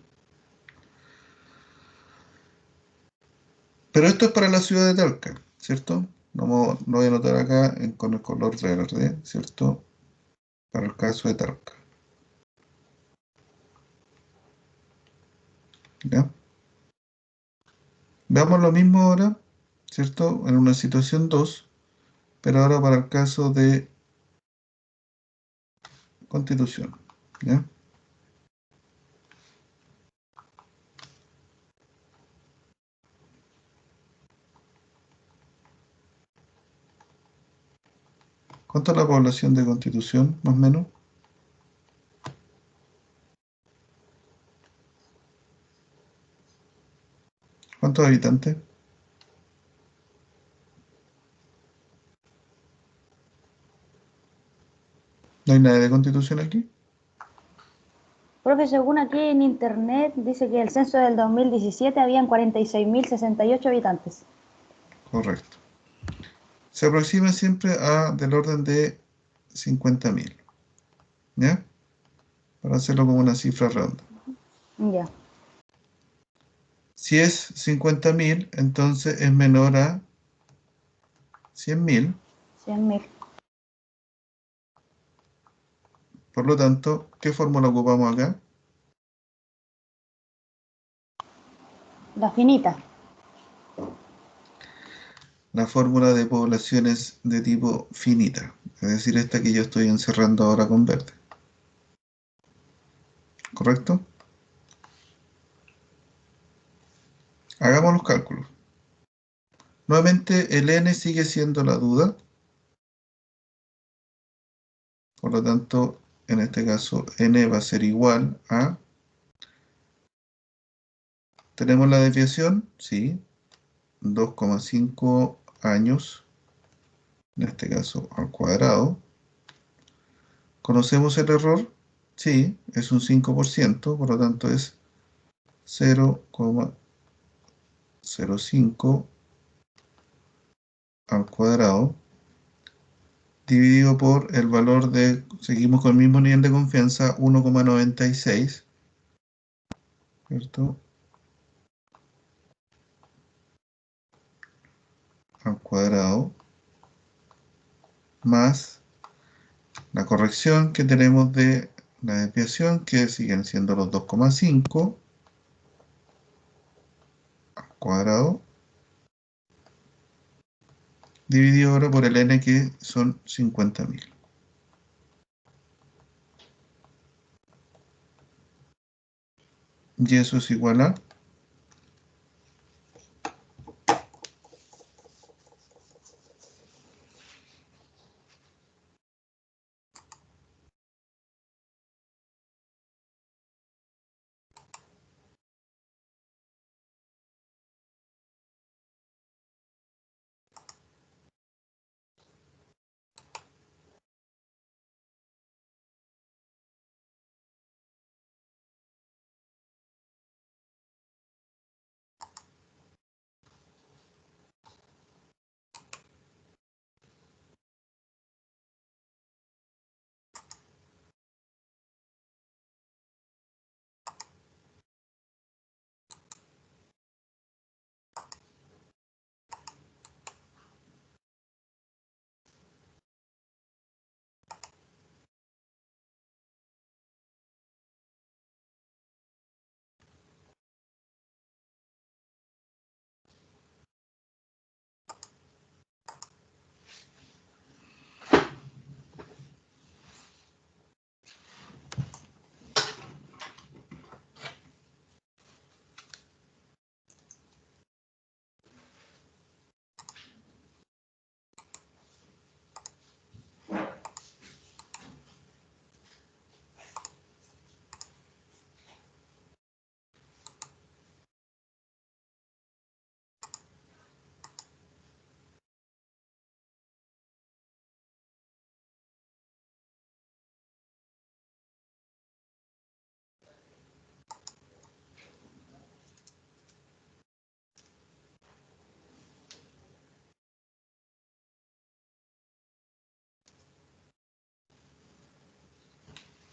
Pero esto es para la ciudad de Talca, ¿cierto? No voy a anotar acá con el color verde, ¿cierto? Para el caso de Talca. ¿Ya? Veamos lo mismo ahora, ¿cierto? En una situación 2, pero ahora para el caso de Constitución. ¿Ya? ¿Cuánto es la población de Constitución, más o menos? ¿Cuántos habitantes? ¿No hay nadie de Constitución aquí? Profe, según aquí en internet, dice que el censo del 2017 habían 46.068 habitantes. Correcto. Se aproxima siempre a del orden de 50.000. ¿Ya? Para hacerlo como una cifra redonda. Ya, Si es 50.000, entonces es menor a 100.000. 100.000. Por lo tanto, ¿qué fórmula ocupamos acá? La finita. La fórmula de poblaciones de tipo finita. Es decir, esta que yo estoy encerrando ahora con verde. ¿Correcto? Hagamos los cálculos. Nuevamente, el n sigue siendo la duda. Por lo tanto, en este caso, n va a ser igual a... ¿Tenemos la desviación? Sí. 2,5 años, en este caso al cuadrado. ¿Conocemos el error? Sí, es un 5%, por lo tanto es 0,05 al cuadrado, dividido por el valor de, seguimos con el mismo nivel de confianza, 1,96, ¿cierto? Al cuadrado, más la corrección que tenemos de la desviación, que siguen siendo los 2,5 al cuadrado, dividido ahora por el n, que son 50.000. Y eso es igual a...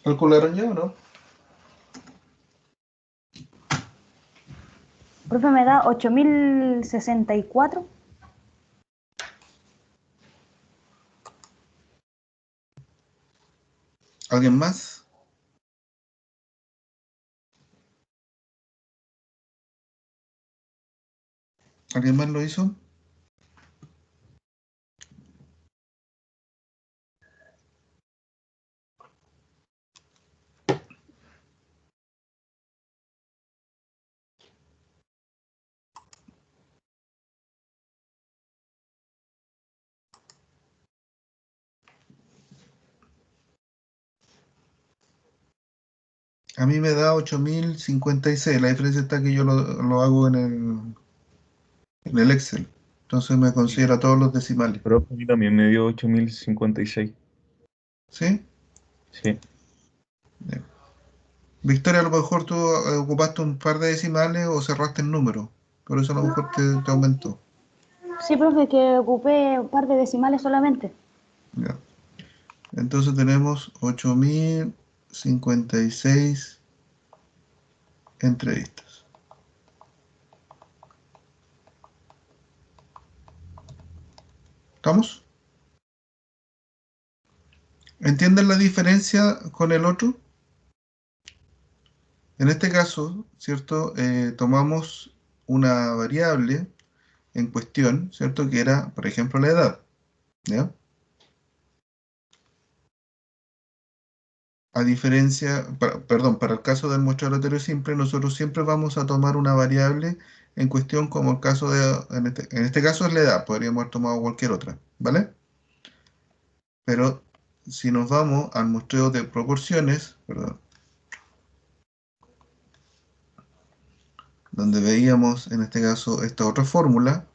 ¿Calcularon ya o no? Profe, me da 8.064. ¿Alguien más? ¿Alguien más lo hizo? A mí me da 8.056. La diferencia está que yo lo hago en el Excel. Entonces me considera todos los decimales. Pero a mí también me dio 8.056. ¿Sí? Sí. Bien. Victoria, a lo mejor tú ocupaste un par de decimales o cerraste el número. Por eso a lo mejor te aumentó. Sí, profe, que ocupé un par de decimales solamente. Ya. Entonces tenemos 8.056 entrevistas. ¿Estamos? ¿Entienden la diferencia con el otro? En este caso, ¿cierto? Tomamos una variable en cuestión, ¿cierto? Que era, por ejemplo, la edad, ¿ya? A diferencia, perdón, para el caso del muestreo aleatorio simple, nosotros siempre vamos a tomar una variable en cuestión como el caso en este caso es la edad, podríamos haber tomado cualquier otra, ¿vale? Pero si nos vamos al muestreo de proporciones, perdón, donde veíamos en este caso esta otra fórmula,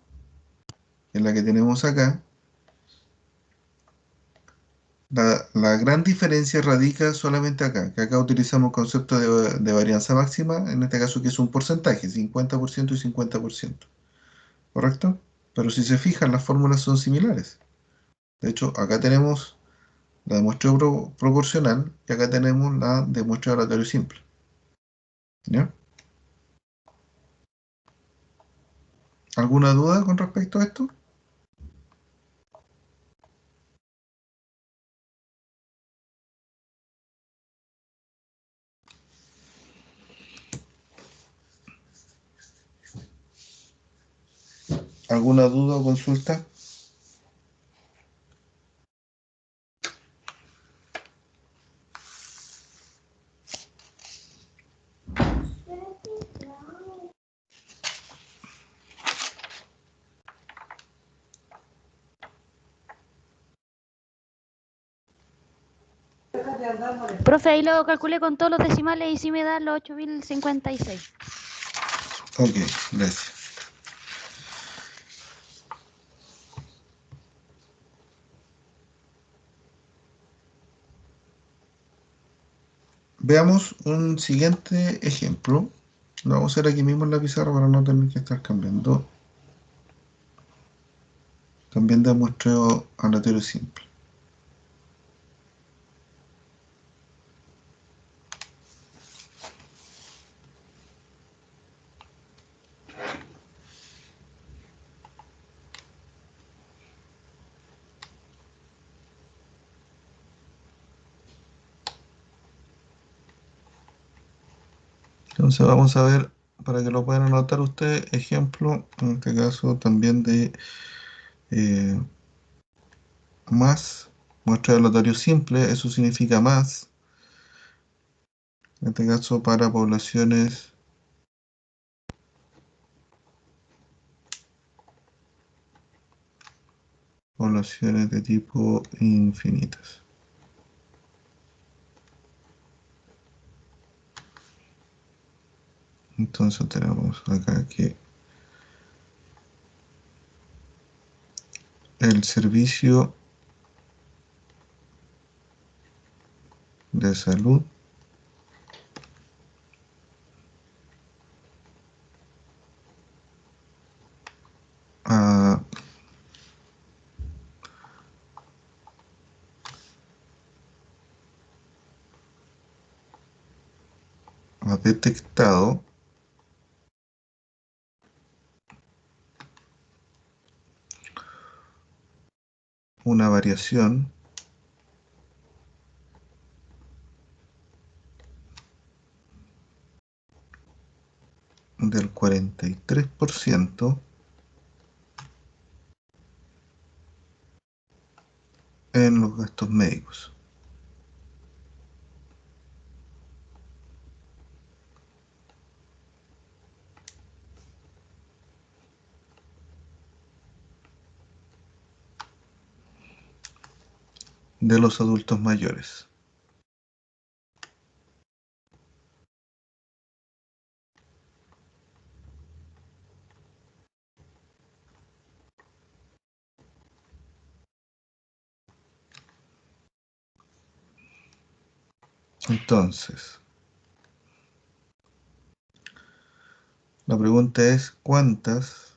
en la que tenemos acá, la gran diferencia radica solamente acá, que acá utilizamos el concepto de varianza máxima, en este caso que es un porcentaje, 50% y 50%, ¿correcto? Pero si se fijan, las fórmulas son similares. De hecho, acá tenemos la de muestreo proporcional y acá tenemos la de muestreo aleatorio simple. ¿Ya? ¿Alguna duda con respecto a esto? ¿Alguna duda o consulta? Profe, ahí lo calculé con todos los decimales y sí me da los 8056. Ok, gracias. Veamos un siguiente ejemplo. Lo vamos a hacer aquí mismo en la pizarra para no tener que estar cambiando. También de muestreo aleatorio simple. Entonces vamos a ver, para que lo puedan anotar ustedes, ejemplo, en este caso también de eh, más, muestra aleatorio simple, eso significa más, en este caso para poblaciones de tipo infinitas. Entonces tenemos acá que el servicio de salud ha, ha detectado una variación del 43% en los gastos médicos. De los adultos mayores. Entonces, la pregunta es, ¿cuántas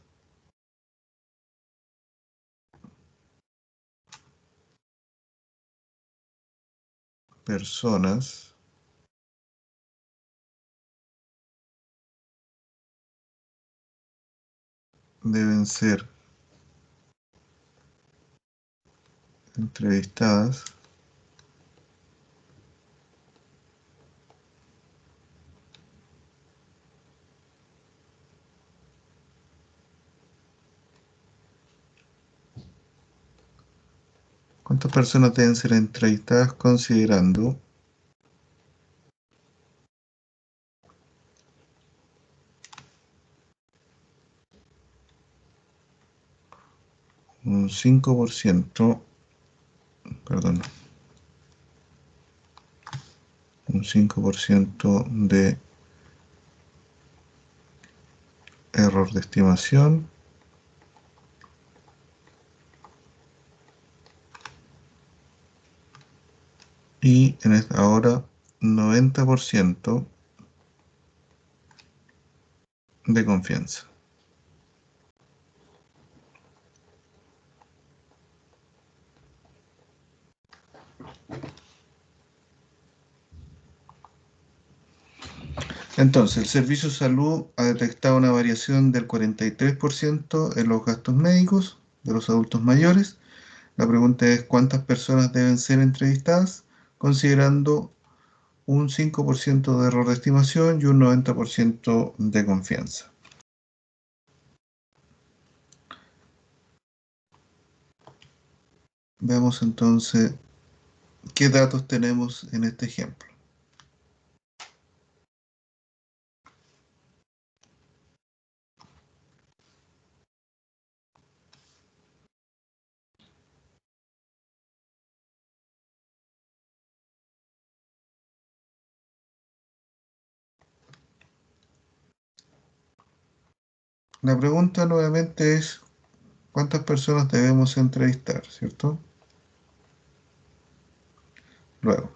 personas deben ser entrevistadas considerando un 5%, perdón, un 5% de error de estimación. Y en esta ahora 90% de confianza. Entonces, el Servicio de Salud ha detectado una variación del 43% en los gastos médicos de los adultos mayores. La pregunta es cuántas personas deben ser entrevistadas, considerando un 5% de error de estimación y un 90% de confianza. Veamos entonces qué datos tenemos en este ejemplo. La pregunta nuevamente es ¿cuántas personas debemos entrevistar? ¿Cierto? Luego,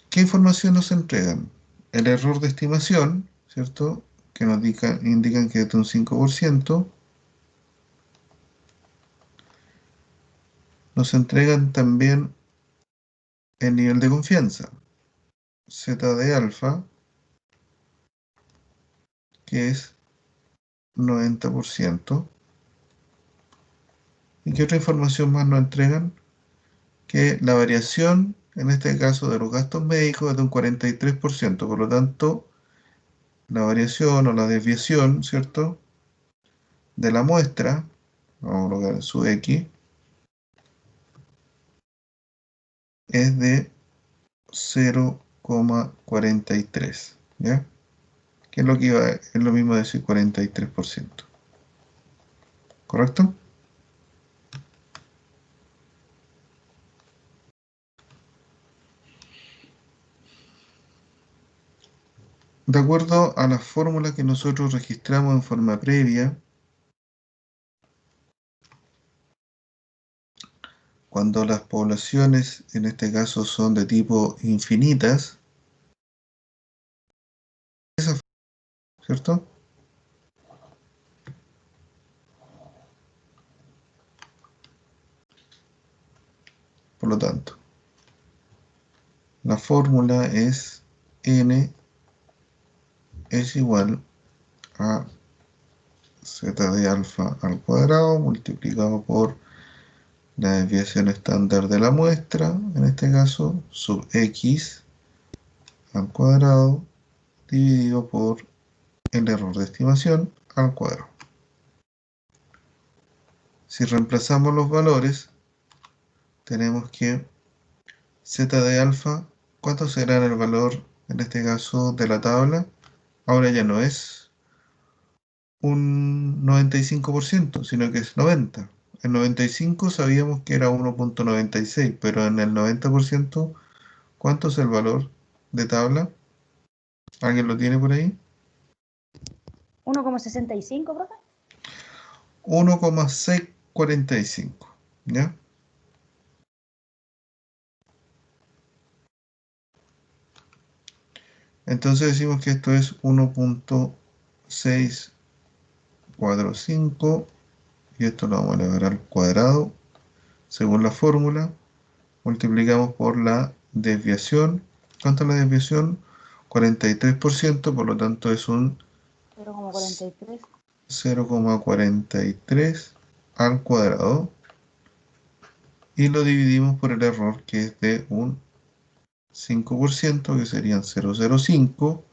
¿qué información nos entregan? El error de estimación, ¿cierto? Que nos indican que es de un 5%. Nos entregan también el nivel de confianza, Z de alfa, que es 90%. ¿Y qué otra información más nos entregan? Que la variación, en este caso de los gastos médicos, es de un 43%. Por lo tanto, la variación o la desviación, ¿cierto?, de la muestra, vamos a colocar su X, es de 0,43, ¿ya? Que es lo que es lo mismo decir 43%. ¿Correcto? De acuerdo a la fórmula que nosotros registramos en forma previa, cuando las poblaciones, en este caso, son de tipo infinitas, ¿cierto? Por lo tanto, la fórmula es n es igual a z de alfa al cuadrado multiplicado por la desviación estándar de la muestra, en este caso, sub x al cuadrado dividido por el error de estimación al cuadrado. Si reemplazamos los valores, tenemos que z de alfa, ¿cuánto será el valor, en este caso, de la tabla? Ahora ya no es un 95%, sino que es 90%. En 95 sabíamos que era 1,96, pero en el 90%, ¿cuánto es el valor de tabla? ¿Alguien lo tiene por ahí? 1,65, profe. 1,645, ¿ya? Entonces decimos que esto es 1,645 y esto lo vamos a elevar al cuadrado según la fórmula. Multiplicamos por la desviación. ¿Cuánto es la desviación? 43%, por lo tanto es un 0,43. 0,43 al cuadrado. Y lo dividimos por el error, que es de un 5%, que serían 0,05,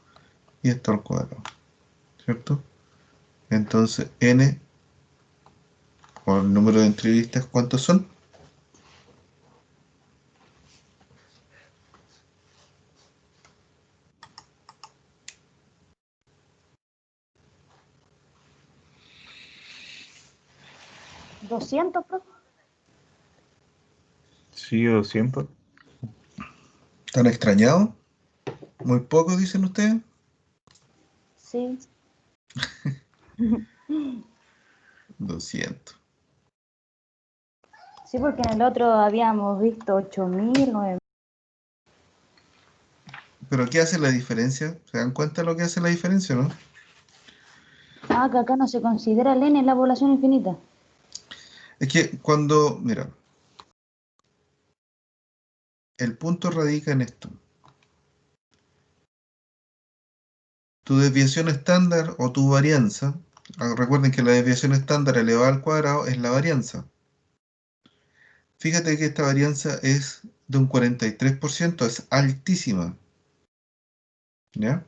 y esto al cuadrado, ¿cierto? Entonces, n, o el número de entrevistas, ¿cuántos son? ¿200, profe? Sí, 200. ¿Están extrañados? ¿Muy poco, dicen ustedes? Sí. 200. Sí, porque en el otro habíamos visto 8.000, 9.000. ¿Pero qué hace la diferencia? ¿Se dan cuenta de lo que hace la diferencia, no? Ah, que acá no se considera el N en la población infinita. Es que cuando, mira, el punto radica en esto. Tu desviación estándar o tu varianza, recuerden que la desviación estándar elevada al cuadrado es la varianza. Fíjate que esta varianza es de un 43%, es altísima, ¿ya?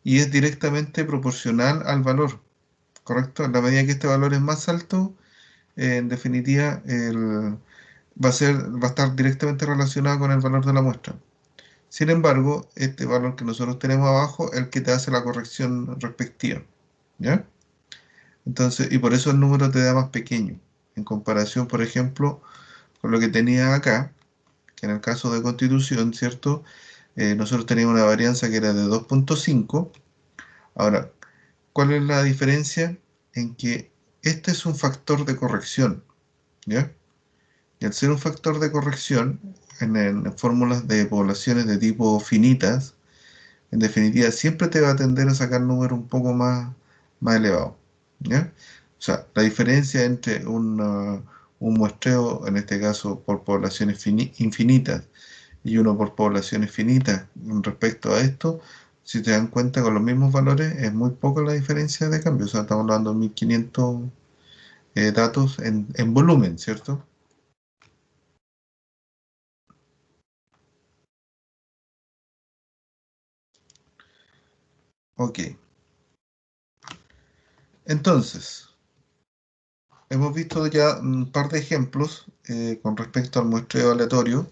Y es directamente proporcional al valor, ¿correcto? En la medida que este valor es más alto, en definitiva, va a estar directamente relacionado con el valor de la muestra. Sin embargo, este valor que nosotros tenemos abajo es el que te hace la corrección respectiva, ¿ya? Entonces, y por eso el número te da más pequeño, en comparación, por ejemplo, con lo que tenía acá, que en el caso de Constitución, ¿cierto? Nosotros teníamos una varianza que era de 2.5. Ahora, ¿cuál es la diferencia? En que este es un factor de corrección, ¿ya? Y al ser un factor de corrección, en fórmulas de poblaciones de tipo finitas, en definitiva, siempre te va a tender a sacar números un poco más elevados, ¿ya? O sea, la diferencia entre un muestreo, en este caso por poblaciones infinitas, y uno por poblaciones finitas respecto a esto, si te dan cuenta con los mismos valores, es muy poca la diferencia de cambio. O sea, estamos hablando de 1500 datos en volumen, ¿cierto? Ok. Entonces, hemos visto ya un par de ejemplos con respecto al muestreo aleatorio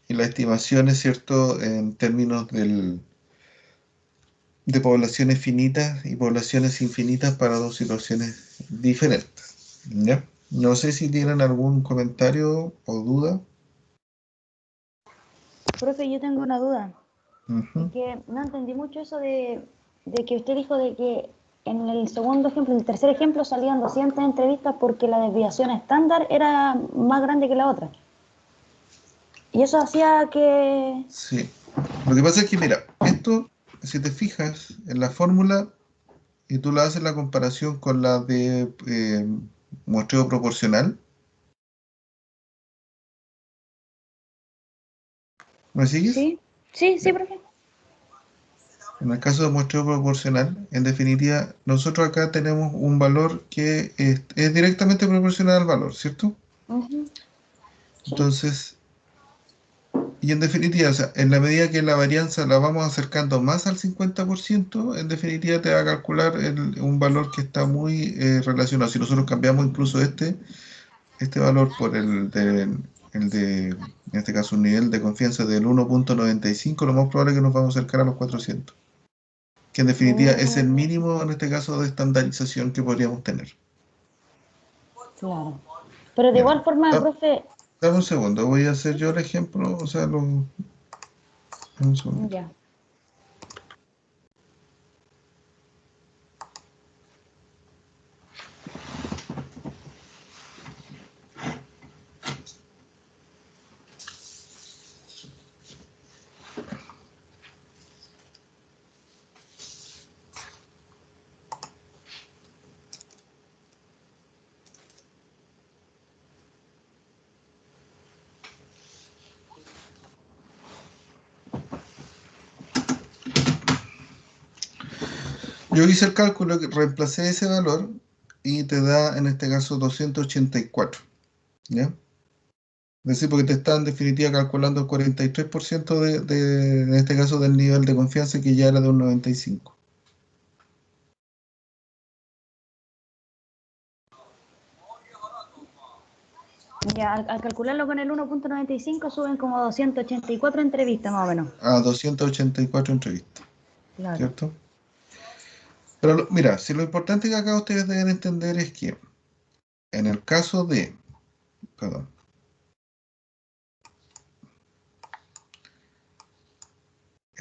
y las estimaciones, ¿cierto?, en términos de poblaciones finitas y poblaciones infinitas para dos situaciones diferentes, ¿ya? No sé si tienen algún comentario o duda. Profe, yo tengo una duda. Es Ujú. que no entendí mucho eso de que usted dijo de que en el segundo ejemplo, en el tercer ejemplo salían 200 entrevistas porque la desviación estándar era más grande que la otra. Y eso hacía que... Sí. Lo que pasa es que, mira, esto, si te fijas en la fórmula y tú la haces la comparación con la de muestreo proporcional, ¿me sigues? Sí, sí, sí, Ya. profe. En el caso de muestreo proporcional, en definitiva, nosotros acá tenemos un valor que es directamente proporcional al valor, ¿cierto? Ujú, sí. Entonces, y en definitiva, o sea, en la medida que la varianza la vamos acercando más al 50%, en definitiva te va a calcular un valor que está muy relacionado. Si nosotros cambiamos incluso este valor por en este caso, un nivel de confianza del 1.95, lo más probable es que nos vamos a acercar a los 400, que en definitiva es el Oh, mínimo, en este caso, de estandarización que podríamos tener. claro. Pero de Ya. igual forma, Ah, profe, dame un segundo, voy a hacer yo el ejemplo, o sea, un segundito. ya. Yo hice el cálculo, que reemplacé ese valor y te da, en este caso, 284, ¿ya? Es decir, porque te está en definitiva calculando el 43% en este caso, del nivel de confianza que ya era de un 95. Ya, al calcularlo con el 1.95 suben como 284 entrevistas más o menos. A 284 entrevistas, Claro. ¿cierto? Pero mira, si lo importante que acá ustedes deben entender es que en el caso de, perdón,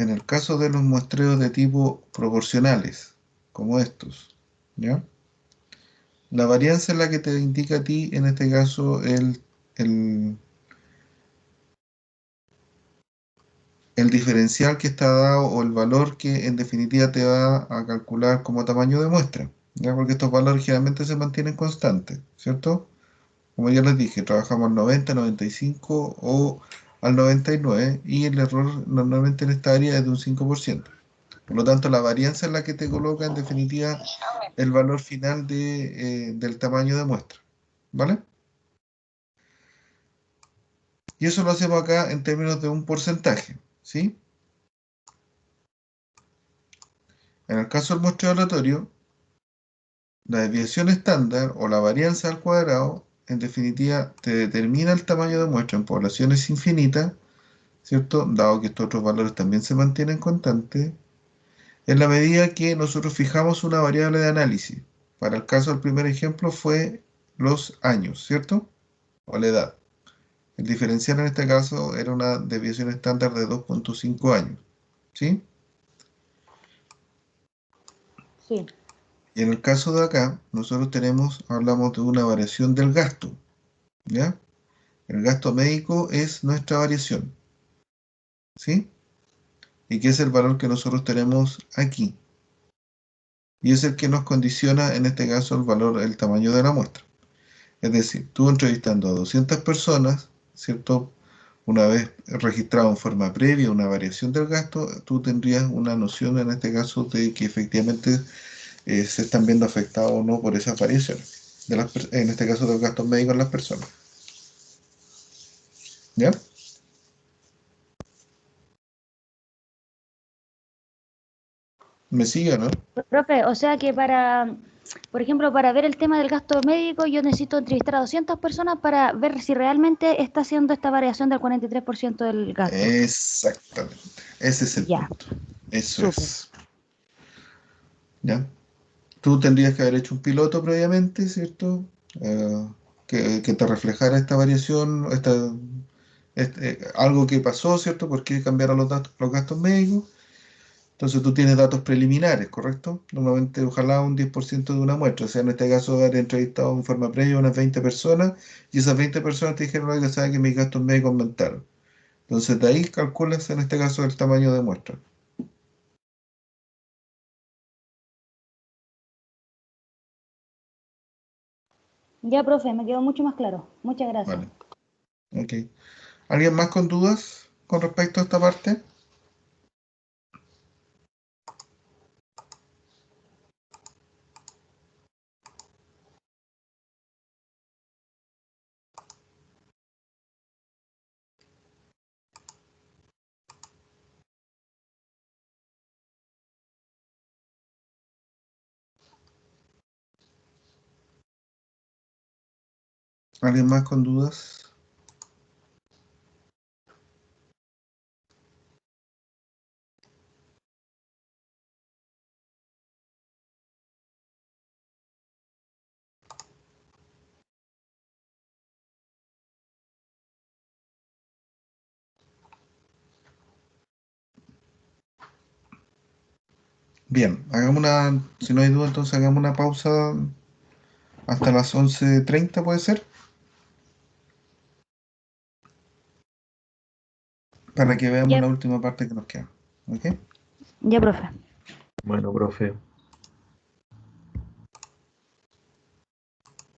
en el caso de los muestreos de tipo proporcionales, como estos, ¿ya? La varianza es la que te indica a ti, en este caso, el diferencial que está dado o el valor que en definitiva te va a calcular como tamaño de muestra, ¿ya? Porque estos valores generalmente se mantienen constantes, ¿cierto? Como ya les dije, trabajamos al 90, 95 o al 99 y el error normalmente en esta área es de un 5%. Por lo tanto, la varianza es la que te coloca en definitiva el valor final del tamaño de muestra, ¿vale? Y eso lo hacemos acá en términos de un porcentaje, ¿sí? En el caso del muestreo aleatorio, la desviación estándar o la varianza al cuadrado, en definitiva, te determina el tamaño de muestra en poblaciones infinitas, ¿cierto? Dado que estos otros valores también se mantienen constantes, en la medida que nosotros fijamos una variable de análisis. Para el caso del primer ejemplo fue los años, ¿cierto? O la edad. El diferencial en este caso era una desviación estándar de 2.5 años, ¿sí? Sí. Y en el caso de acá, nosotros hablamos de una variación del gasto, ¿ya? El gasto médico es nuestra variación, ¿sí? Y que es el valor que nosotros tenemos aquí. Y es el que nos condiciona, en este caso, el tamaño de la muestra. Es decir, tú entrevistando a 200 personas, ¿cierto? Una vez registrado en forma previa una variación del gasto, tú tendrías una noción, en este caso, de que efectivamente se están viendo afectados o no por esas variaciones. En este caso, de los gastos médicos en las personas. ¿Ya? ¿Me sigue, no? Profe, o sea que por ejemplo, para ver el tema del gasto médico, yo necesito entrevistar a 200 personas para ver si realmente está haciendo esta variación del 43% del gasto. Exactamente. Ese es el Ya, punto. Eso súper. es. ¿Ya? Tú tendrías que haber hecho un piloto previamente, ¿cierto? Que te reflejara esta variación, algo que pasó, ¿cierto? ¿Por qué cambiaron los gastos médicos? Entonces tú tienes datos preliminares, ¿correcto? Normalmente, ojalá un 10% de una muestra. O sea, en este caso, haber entrevistado en forma previa a unas 20 personas y esas 20 personas te dijeron, oiga, saben que mis gastos médicos aumentaron. Entonces, de ahí calculas, en este caso, el tamaño de muestra. Ya, profe, me quedó mucho más claro. Muchas gracias. Vale. Ok. ¿Alguien más con dudas con respecto a esta parte? ¿Alguien más con dudas? Bien, si no hay duda, entonces hagamos una pausa hasta las 11:30, ¿puede ser? Para que veamos Ya, la última parte que nos queda. ¿Ok? ya, profe. Bueno, profe.